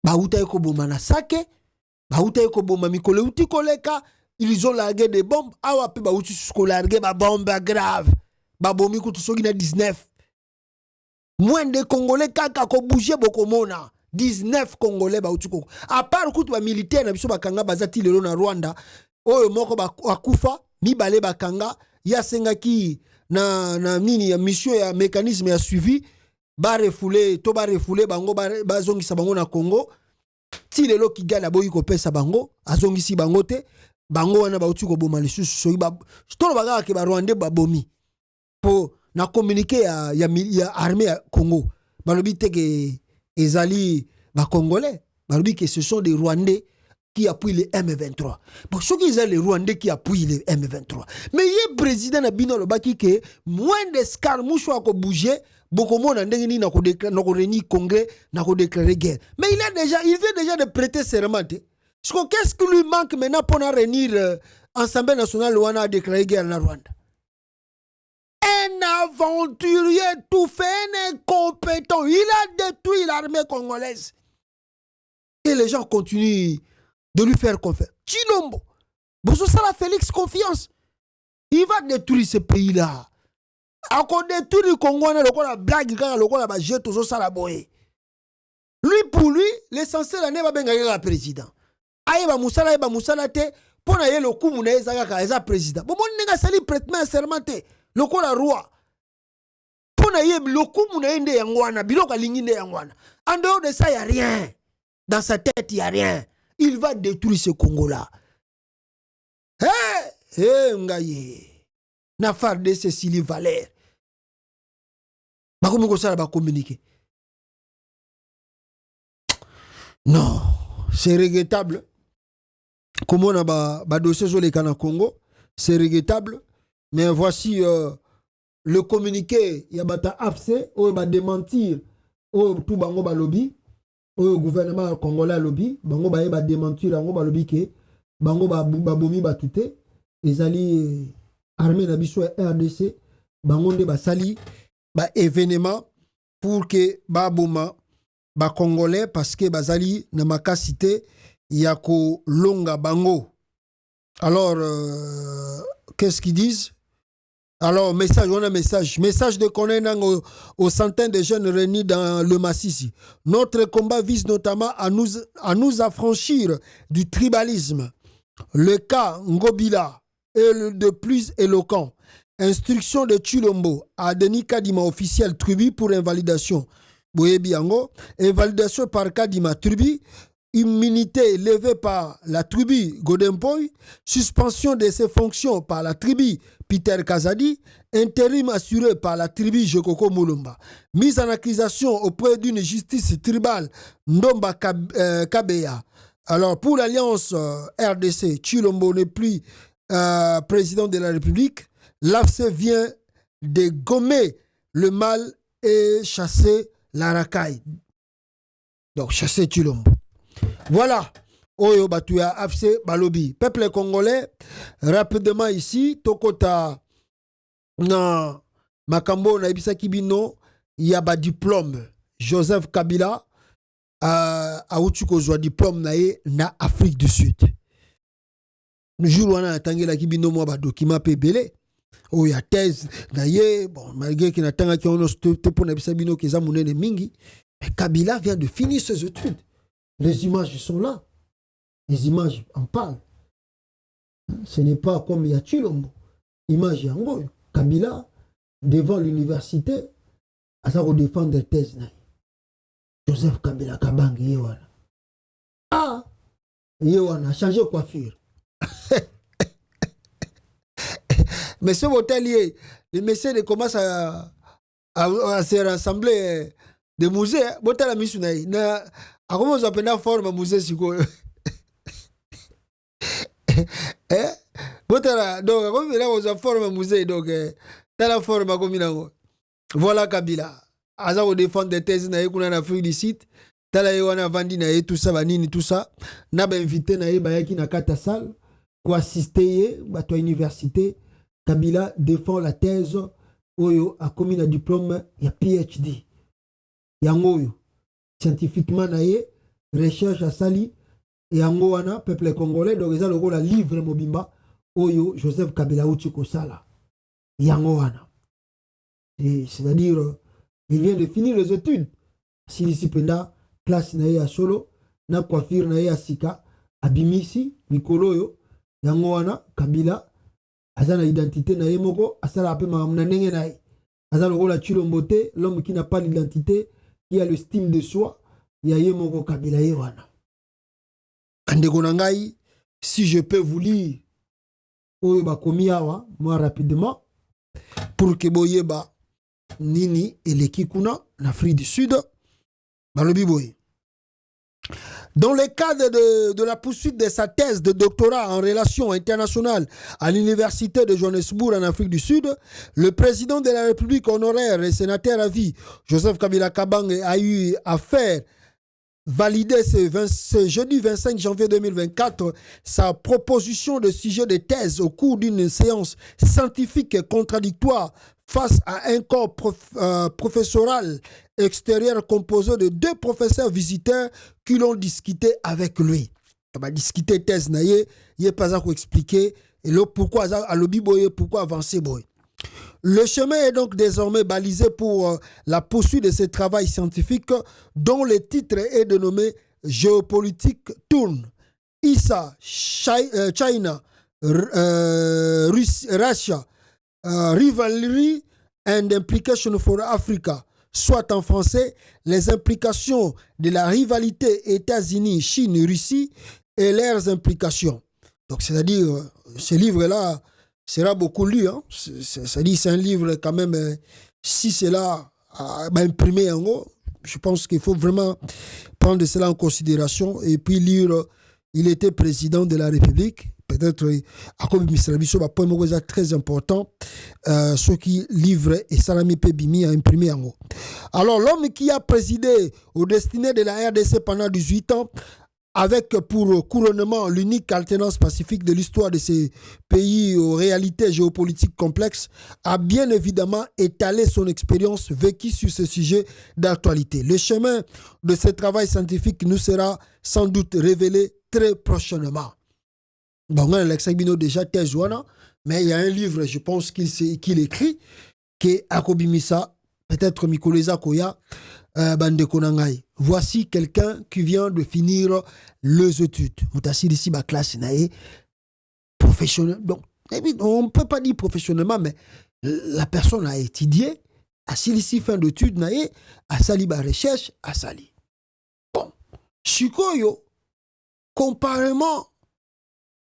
Baouta Eko Bomana Sake, Baouta Eko Boma Mikole Uti Koleka. Ils ont largué des bombes. Awa pe ba uti susko largué ba bombe grave. Ba bomi kutu sogi na 19. Moins de Congolais kaka ko bouger boko mona. 19 Congolais ba uti ko. À part kutu ba militaire na biso bakanga bazati lelo na Rwanda. Oyo moko ba akufa mibale bakanga ya sengaki na nini ya mission ya mécanisme ya suivi ba refoulé to ba refoulé bango ba zongisa bango na Congo. Ti lelo Kigali aboyi ko pesa bango azongisi bango te. Bango wana ba uti ko boma lisusu soki ba tolo baga ke ba Rwandais ba bomi po na communiquer ya armée ya Congo balobi te ke ezali ba Congolais balobi que ce sont des Rwandais qui appuient le M23. Bon soki ils les Rwandais qui appuient le M23 mais le président na bino lobaki que moins d'escarmouches ko bouger beaucoup monde ndenge ni na ko réunir congrès na ko déclarer guerre mais il vient déjà de prêter serment. Qu'est-ce qui lui manque maintenant pour réunir Assemblée nationale où on a déclaré guerre à la Rwanda? Un aventurier tout fait, un incompétent. Il a détruit l'armée congolaise. Et les gens continuent de lui faire confiance. Chilombo, ça la Félix confiance. Il va détruire ce pays-là. Encore détruire le Congo, le blague, le jet, tout ça la boye. Lui, pour lui, l'essentiel, n'est pas bien le président. Aïba Moussala te pour na ye le coup muna ezaka eza président bon mon nenga sali prêtement sermenté le ko la roi pour na ye le coup muna ende yangwana biloko alingi nde yangwana en dehors de ça y a rien dans sa tête y a rien il va détruire ce Congo là ngaye na phare de Cécilie Valère bakomi ko sala ba communiquer non c'est regrettable. Comment on a dossier sur les canaux Congo, c'est regrettable. Mais voici le communiqué. Il y a bata AFC, où il va démentir, où tout bango ba lobby, où le gouvernement congolais lobby, bango ba démentir, bango ba lobby que bango ba bomi ba touté, les alliés armés d'Abisso RDC, bango de ba sali, ba événement pour que ba boma ba congolais parce que bazali na makasité yako longa bango. Alors qu'est-ce qu'ils disent? Alors message, on a message de Konen aux centaines de jeunes réunis dans le Massissi. Notre combat vise notamment à nous affranchir du tribalisme. Le cas Ngobila est le de plus éloquent. Instruction de Chilombo à Denis Kadima officiel tribu pour invalidation. Boyebiango, invalidation par Kadima tribu, immunité levée par la tribu Godempoy, suspension de ses fonctions par la tribu Peter Kazadi, intérim assuré par la tribu Jokoko Mulumba, mise en accusation auprès d'une justice tribale Ndomba Kabeya. Alors pour l'alliance RDC, Chilombo n'est plus président de la République. L'AFC vient de gommer le mal et chasser la racaille. Donc chasser Chilombo. Voilà. Oyo Batuya AFC Balobi. Peuple congolais, rapidement ici, Tokota na Makambo na Ibisa Kibino, il y a ba diplôme. Joseph Kabila a utuko zwa diplôme na Afrique du Sud. Le jour où on a attendu la Kibino moi ba document pebele. Oh ya thèse na ye bon malgré qu'il n'attend qu'il on te pour na Ibisa Bino qui za munene mingi, mais Kabila vient de finir ses études. Les images sont là. Les images en parlent. Ce n'est pas comme il y a Chilombo. image yango Kabila devant l'université asa ko défendre thèse na Joseph Kabila Kabange yewana yewana changer coiffure mais ce hôtelier les messieurs commencent à se rassembler de musée botala misu na akomo zapenda forme musée siko botala donc akomo là on forme musée donc tala forme comme nango voilà Kabila aza ko défendre des thèses na kuna na Afrique du Sud tala yewana vandi na tout ça banini tout ça na ba invité na bayaki na kata salle pour assister bato université Kabila défend la thèse oyo a commis un diplôme ya PhD yango oyo scientifiquement naye recherche à sali yango wana peuple congolais donc eza lokola livre mobimba oyo Joseph Kabila uti kosala yango wana c'est-à-dire il vient de finir les études silisi penda classe naye ya solo na coiffure naye ya sika abimisi mikolo oyo yango wana Kabila Azana identité na yemoko, asala ape mamna nenge na ye. Azana lokola Chilombote, l'homme qui n'a pas l'identité, qui a l'estime de soi, ya yemoko Kabila yewana. Kandeko nangai, si je peux vous lire, oyo bakomi awa, moi rapidement, pour que boyeba nini eleki kuna na Afrique du Sud, balobi boye. Dans le cadre de la poursuite de sa thèse de doctorat en relations internationales à l'université de Johannesburg en Afrique du Sud, le président de la République honoraire et sénateur à vie, Joseph Kabila Kabange, a eu à faire valider ce jeudi 25 janvier 2024 sa proposition de sujet de thèse au cours d'une séance scientifique contradictoire face à un corps professoral extérieur composé de 2 professeurs visiteurs qui l'ont discuté avec lui. Il a discuté thèse naye, il pas à expliquer et là pourquoi à lobby boy, pourquoi avancer boy. Le chemin est donc désormais balisé pour la poursuite de ce travail scientifique dont le titre est dénommé Géopolitique Tourne. ISA, China, Russia, Rivalry and Implication for Africa, soit en français les implications de la rivalité États-Unis, Chine, Russie et leurs implications. Donc c'est-à-dire ce livre-là sera beaucoup lu. Hein? C'est un livre quand même, si c'est là imprimé en haut, je pense qu'il faut vraiment prendre cela en considération et puis lire. Il était président de la République. Peut-être à comme point très important ce qui livre et Salami Pebimi a imprimé en haut. Alors l'homme qui a présidé au destiné de la RDC pendant 18 ans avec pour couronnement l'unique alternance pacifique de l'histoire de ces pays aux réalités géopolitiques complexes, a bien évidemment étalé son expérience vécue sur ce sujet d'actualité. Le chemin de ce travail scientifique nous sera sans doute révélé très prochainement. Bon, Alex Bino déjà thèse, mais il y a un livre, je pense qu'il écrit, qui est Akobimisa, peut-être Mikoleza Koya, Bande Konangai. Voici quelqu'un qui vient de finir les études. Moutassir ici, ma classe, professionnel. Donc, on ne peut pas dire professionnellement, mais la personne a étudié, a ici fin d'études, a sali ma recherche, a sali. Bon, Chikoyo, comparément,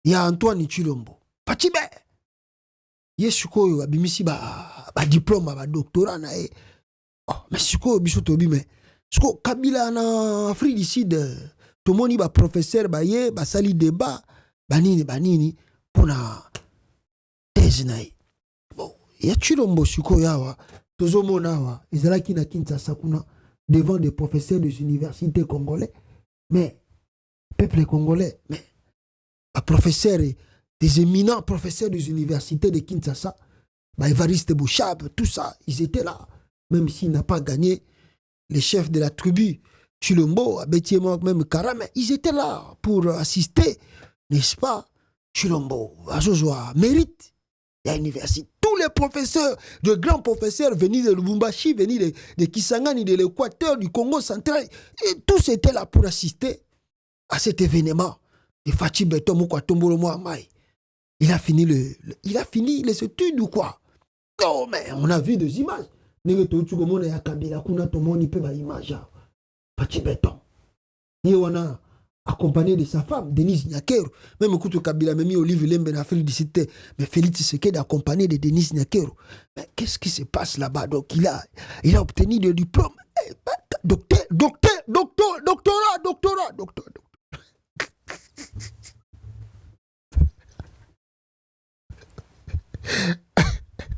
il y a Antoine Chilombo. Patibe. Il y a Chikoyo, abimisi ba diplôme, ba doctorat, oh, mais Chikoyo, bisotobi, mais Chikoyo, Kabila en Afrique du Sud, tout le monde ba professeur, ba sali débat, banini, pour na thèse nae. Bon, il y a Chilombo, Chikoyo, yawa, tozomo nawa, Izalaki na Kinshasa kuna, devant des professeurs des universités congolais, mais, peuple congolais, mais, professeurs, des éminents professeurs des universités de Kinshasa, Évariste Bouchab, tout ça, ils étaient là. Même s'il n'a pas gagné les chefs de la tribu, Chilombo, Abetiemo, même Karame, ils étaient là pour assister, n'est-ce pas? Chilombo, Azozoa, mérite la université. Tous les professeurs, de grands professeurs venus de Lubumbashi, venus de Kisangani, de l'Équateur, du Congo central, et tous étaient là pour assister à cet événement. De Fachi Beto Mouka Tombolo Moamai. il a fini les études ou quoi? Non, mais on a vu des images. Nenge to tu komona ya Kabila kuna tomoni pe ba image. Petit béton. Il wana accompagné de sa femme Denise Nyakero. Même écoute Kabila même Olivier Lembe na Félix Tshisekedi, mais Félix Tshisekedi accompagné de Denise Nyakero. Mais qu'est-ce qui se passe là-bas? Donc il a obtenu le diplôme. Doctorat.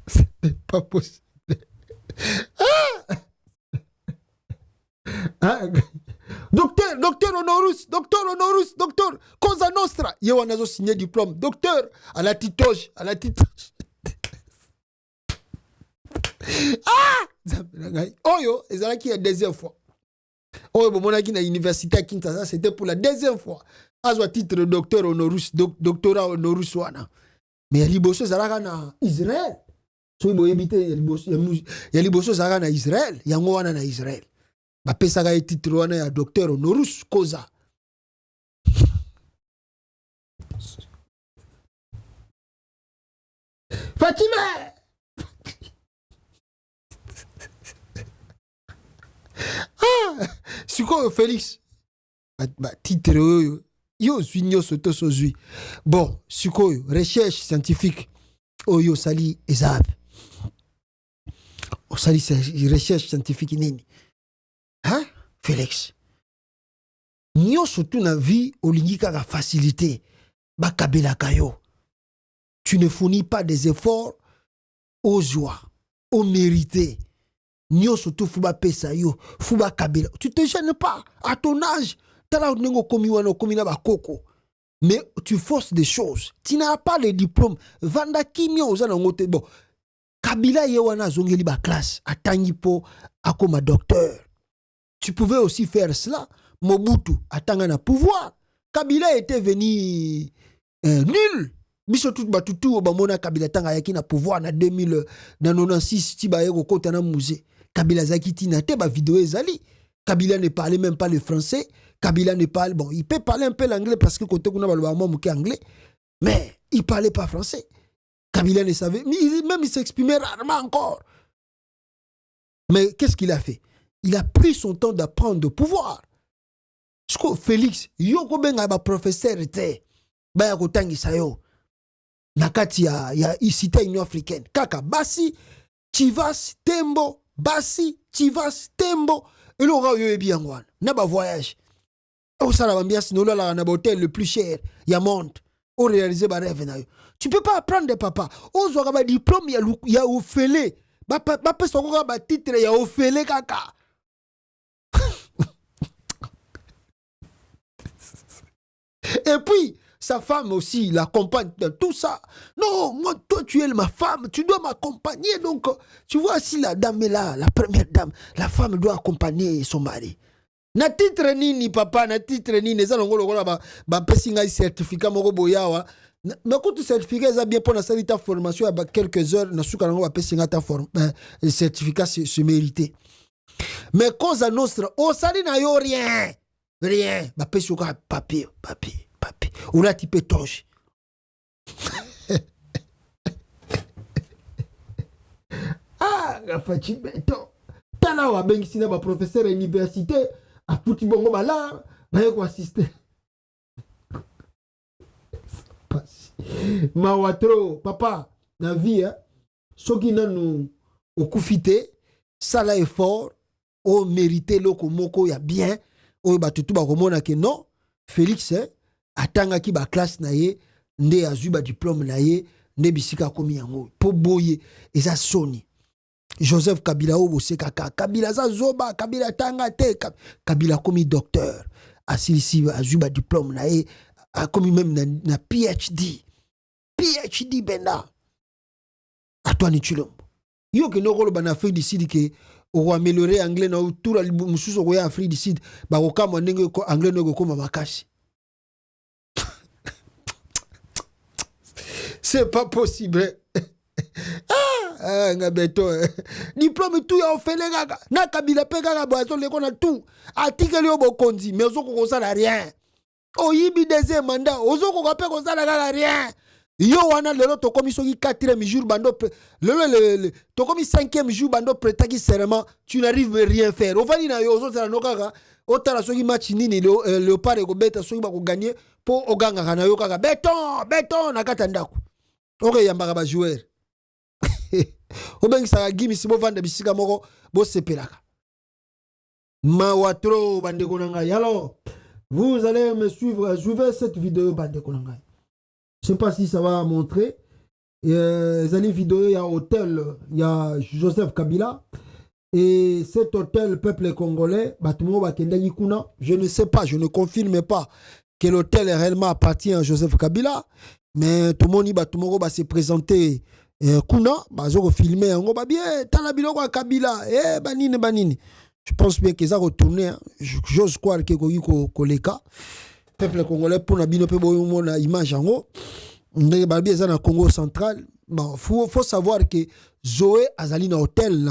C'est pas possible. Docteur Honorus, Cosa Nostra. Il y a un signé diplôme. Docteur, à la titoche. Oyo, et ça qui est la deuxième fois. Oyo, bon, on a qui à l'université à Kinshasa, c'était pour la deuxième fois. À ce titre, docteur Honorus, doctorat Honorus Wana. Mais il y a l'Ibosso Zaragana Israël. So il y a l'Ibosso Zaragana Israël. Il y a un Israël. Bapesa ga titre wana ya docteur Honorus Koza. Fatima. Siko Félix. Titre yo swinyo soto sozui. Bon, siko recherche scientifique. Oyo sali ezab. O sali recherche scientifique nini? Hein, Félix? Nyo surtout na vie, olingi kaka facilité. Ba Kabila kayo. Tu ne fournis pas des efforts aux joies, aux mérités. Nyo surtout fuba pesa yo, fuba Kabila. Tu te gênes pas à ton âge. Tala nengo komi wana komi na ba koko. Mais tu forces des choses. Tu n'as pas le diplôme. Vanda kimia ozana ngote bon. Kabila ye wana zongeli ba classe, atangi po akoma docteur. Tu pouvais aussi faire cela. Mobutu atanga na pouvoir. Kabila était venu nul. Biso tout batutu obamona Kabila tanga yaki na pouvoir na 2000 na 96 ti ba yeko kota na musée. Kabila zaki tina te ba vidéo ezali. Kabila ne parlait même pas le français. Kabila ne parle bon, il peut parler un peu l'anglais parce que côté kuna ba mo muke anglais. Mais il parlait pas français. Kabila ne savait même il s'exprimait rarement encore. Mais qu'est-ce qu'il a fait? Il a pris son temps d'apprendre de pouvoir. Félix, yoko benga ba professeur te. Ba ya kotangisa yo. Nakati ya cité Union africaine. Kaka basi Chivas Tembo, basi Chivas Tembo. Et l'aura yo ebi yangwana. Na ba voyage. Au sala bambias no la na hôtel le plus cher ya monde. Au réaliser ba rêve na yo. Tu peux pas apprendre de papa. Au zo ba diplôme ya ofele. Ba peso ko ba titre ya ofele kaka. Et puis, sa femme aussi l'accompagne dans tout ça. Non, moi, toi, tu es ma femme, tu dois m'accompagner. Donc, tu vois, si la dame est là, la première dame, la femme doit accompagner son mari. Na titre nini, papa, na titre nini, ça, ba pesinga certificat moko boyawa. Mais quand tu certificat, ça bien pour la ta formation, à quelques heures, na souka ba pesinga ta certificat se mérité. Mais cause à notre, oh, ça n'a yo rien. Rien. Ba pesinga papier. Ou là, tu peux torcher. Ah, la fatigue, béton. Tana wa bengi sina ba professeur à l'université, à Pouti Bongo Bala, ba yeko assister. Mawatro, papa, na vie, hein, soki nanu okufite, sala effort, o mérité loko moko ya bien, o ba tutu ba komona ke non, Félix, hein, atanga ki ba classe na ye, nde azui ba diplôme na ye, nde bisika komi yango, po boye, eza soni. Joseph Kabila obo se kaka, Kabila za zoba, Kabila tanga te, Kabila komi docteur, asilisi azui ba diplôme na ye, a komi même na PhD benda. Atwani Chilombo. Yo ke noko ba na Afrique du Sud ke o améliorer anglais na autour ali mususu ko ya Afrique du Sud, ba ko kama ndenge ko anglais no ko koma makasi. C'est pas possible. Ngabeto. Diplôme tout ya ofele gaga. Na Kabila pe gaga boazo le kona tout. Article yo bokonzi, mais ozo ko ça rien. Oyibi deuxième mandat, ozo ko pe ko ça gaga rien. Yo wana lelo tokomi soki 4e jour bando lelo tokomi 5e jour bando prêtaki serment, tu n'arrives rien faire. Ovani na yo ozotala no kaka otala soki match nini Léopard eko beta soki bako gagner po oganga kana yo kaka béton na kata ndako. Oke yambaka ba joueur. Obengisaka gimi si bo vanda bisika moko bo sepelaka. Mawatro bandeko na ngai. Alors, vous allez me suivre, suivez cette vidéo bandeko na ngai. Je ne sais pas si ça va montrer. Les vidéos, il y a hôtel, il y a Joseph Kabila. Et cet hôtel, peuple congolais, je ne sais pas, je ne confirme pas que l'hôtel réellement appartient à Joseph Kabila. Mais tout le monde va se présenter. Kuna, va filmer, on va bien, Tanabilo Kabila, banini. Je pense bien qu'ils ont retourné. J'ose croire qu'il y a koleka. Peuple congolais pour na bino pe boyo na image yango ndenge balbi eza na Congo central. Bon, faut savoir que Zoé azali na hôtel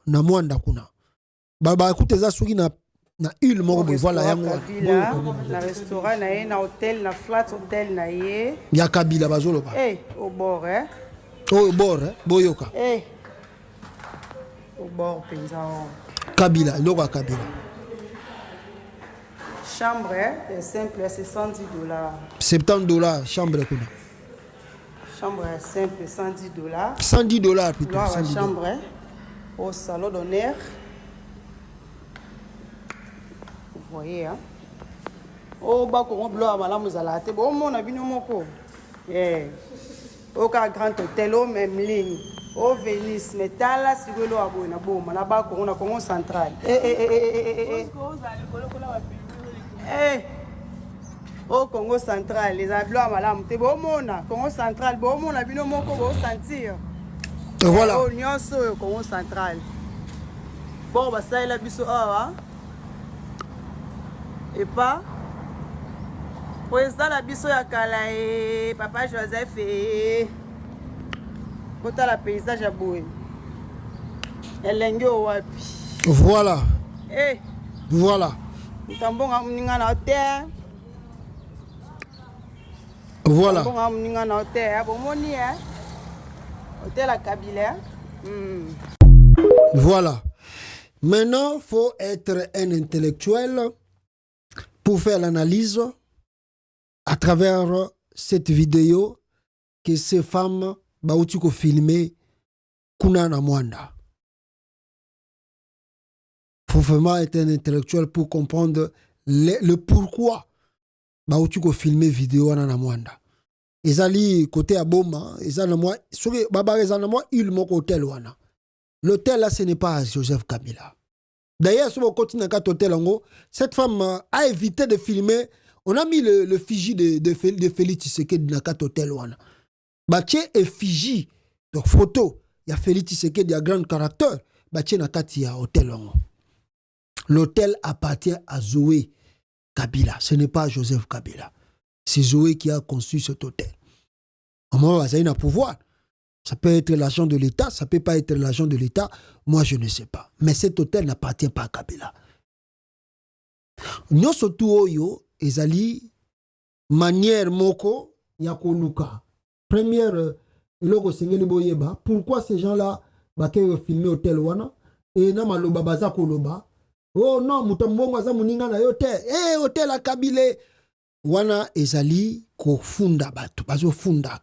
na Mwanda kuna ba écoute eza soki na île moko boy voilà yango na restaurant na ye na hôtel na flat hôtel na ye ya Kabila bazolo ba au bord au bord boyoka au bord penza Kabila loko Kabila. Chambre simple, c'est $110. $70, chambre. Chambre simple, $110. $110 plutôt. La chambre au salon d'honneur. Vous voyez, hein? Oh, bah, comment blow à madame nous a la tête. Bon, mon abino moko. Au grand hôtel, au même ligne. Au Venise, mais t'as là, si vous voulez, à Bouna, là-bas, on a Congo central. Au Congo central, les ablois à malam, t'es bon mona, Congo central, bon mona, bino moko, bon sentir. Voilà. Au nyonso, Congo central. Bon, bah ça, il a biso, hein. Et pas. Président la biso ya kala et papa Joseph et. Kota la paysage à Boué. Elengyo wapi. Voilà. Voilà. Voilà. Voilà. Maintenant, il faut être un intellectuel pour faire l'analyse à travers cette vidéo que ces femmes ont filmé Kuna na Mwanda. Il faut vraiment être un intellectuel pour comprendre le pourquoi tu as filmé vidéo na Mwanda. Ezali côté à Boma, l'hôtel là ce n'est pas Joseph Kabila. D'ailleurs sur le continent hôtel cette femme a évité de filmer. On a mis le figie de Félix Tshisekedi dans le hôtel wana. Batie effigie donc photo, il y a Félix Tshisekedi a grand caractère, batie na kati ya hôtel wango. L'hôtel appartient à Zoé Kabila. Ce n'est pas Joseph Kabila. C'est Zoé qui a conçu cet hôtel. À moi, ça a un pouvoir. Ça peut être l'agent de l'État, ça peut pas être l'agent de l'État. Moi, je ne sais pas. Mais cet hôtel n'appartient pas à Kabila. Nous surtout oyo ezali manière moko yakonuka. Première eloko sengeli boyeba. Pourquoi ces gens-là bakeyo filmer hôtel wana et na maloba baza koloba. Oh non, mutambongo aza muninga na yote. Hôtel a Kabila. Wana ezali ko funda batu. Bazo funda.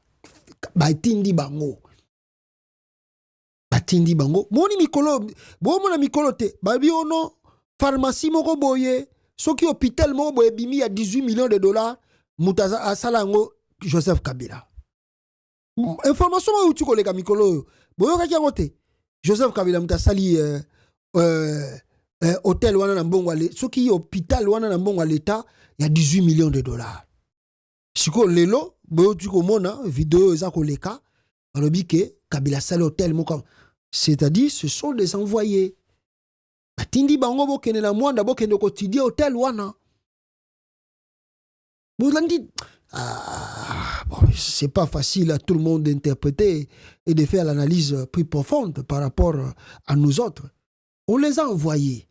Batindi bango. Batindi bango. Moni mikolo. Bo mona mikolo te. Babi ono. Pharmacie moko boye. Soki hôpital moko boye bimi ya $18 millions. Mutaza asalango Joseph Kabila. Information ma uti koleka mikolo. Boyo kaki yangote. Joseph Kabila mutasali hôtel wana na mbongo ale soki hôpital wana na mbongo l'État il y a $18 millions. Siko lelo boyo tu komona vidéo eza koleka alobi ke Kabila sali hôtel moko c'est-à-dire ce sont des envoyés batindi bango bokene na Mwanda bokene kotidia hôtel wana bolandi bon, c'est pas facile à tout le monde d'interpréter et de faire l'analyse plus profonde par rapport à nous autres. On les a envoyés.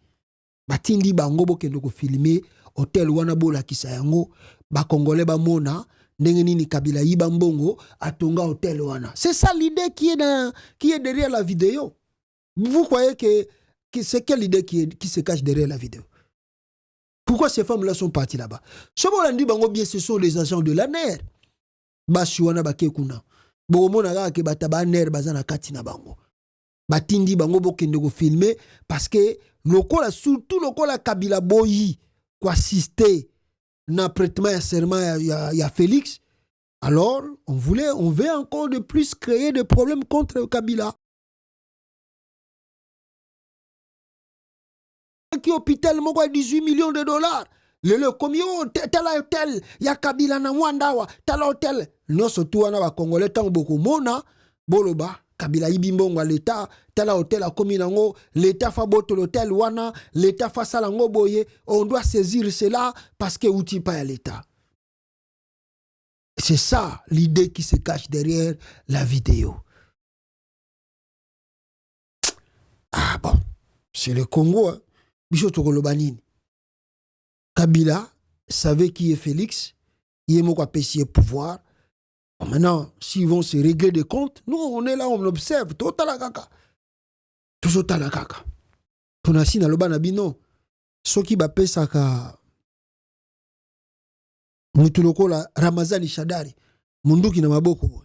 Batindi bango bokende ko filmer hôtel wana bola kisa yango ba congolais ba mona Ndengenini Kabila Ibambongo atonga hôtel wana. C'est ça l'idée qui est derrière la vidéo. Vous croyez que c'est quelle idée qui se cache derrière la vidéo? Pourquoi ces femmes-là sont parties là-bas? Ce qu'on bango bien, ce sont les agents de la NER. Bashuana bakekuna. Bomona ke bataba NER bazana katina bango. Batindi bango bokende go filmer parce que lokola surtout lokola Kabila boyi ko assister na prêtement ya serment ya Félix. Alors, on veut encore de plus créer des problèmes contre Kabila. Qui hôpital moko à 18 millions de dollars. Le combien tel hôtel ya Kabila na Mwandawa, tel hôtel. Non surtout wana ba Congolais tant beaucoup mona boloba Kabila Ibimbongo à l'état, tel hôtel a commis nango, l'état fa boto l'hôtel wana, l'état fa salango boye, on doit saisir cela parce que outil pas à l'état. C'est ça l'idée qui se cache derrière la vidéo. Ah bon, c'est le Congo hein. Kabila savait qui est Félix, il est mon apprécié pouvoir. Bon, maintenant, s'ils vont se régler des comptes, nous on est là, on observe. Tout à la kaka. Tout à la kaka. Pour ainsi dans le banabino, ce qui va payer ça ka Mutuloko la Ramazani Shadari, Munduki na maboko.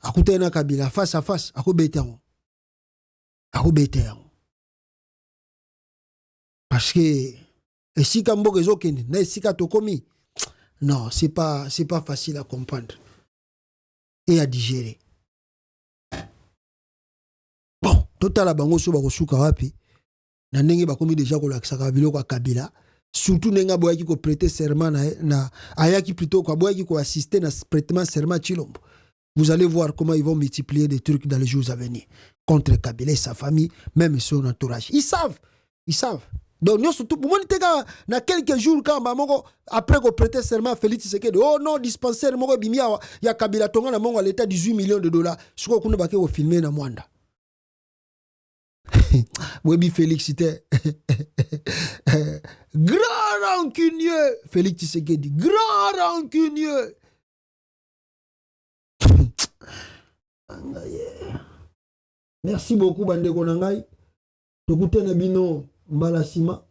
Akute na Kabila face à face, akobete yango. Akobete yango. Parce que si Kambo ezokende na esika tokomi non c'est pas facile à comprendre et à digérer. Bon total bango so bakosuka wapi na ndenge bakomi déjà ko lakisaka biloko Kabila surtout nenga boyaki ko prêter serment na ayaki plutôt ko boyaki ko assister na prêtement serment Chilombo. Vous allez voir comment ils vont multiplier des trucs dans les jours à venir contre Kabila et sa famille, même son entourage. Ils savent. Donc, nous surtout, pour moi, dans quelques jours, quand après qu'on prêtait serment à Félix Tshisekedi, oh non, dispensaire, il y a Kabila Tonga, à l'état 18 millions de dollars. Je crois qu'on a filmé dans Mwanda. Oui, Félix, c'était grand rancunieux. Félix Tshisekedi, grand rancunieux. Merci beaucoup, Bande Konangai. Tokute Nabino. Mbalasima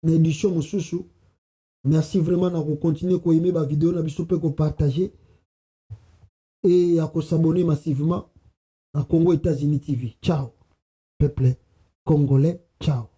na édition Mosusu. Merci vraiment de continuer à aimer ma vidéo, de partager et à s'abonner massivement à Congo États-Unis TV. Ciao, peuple congolais, ciao.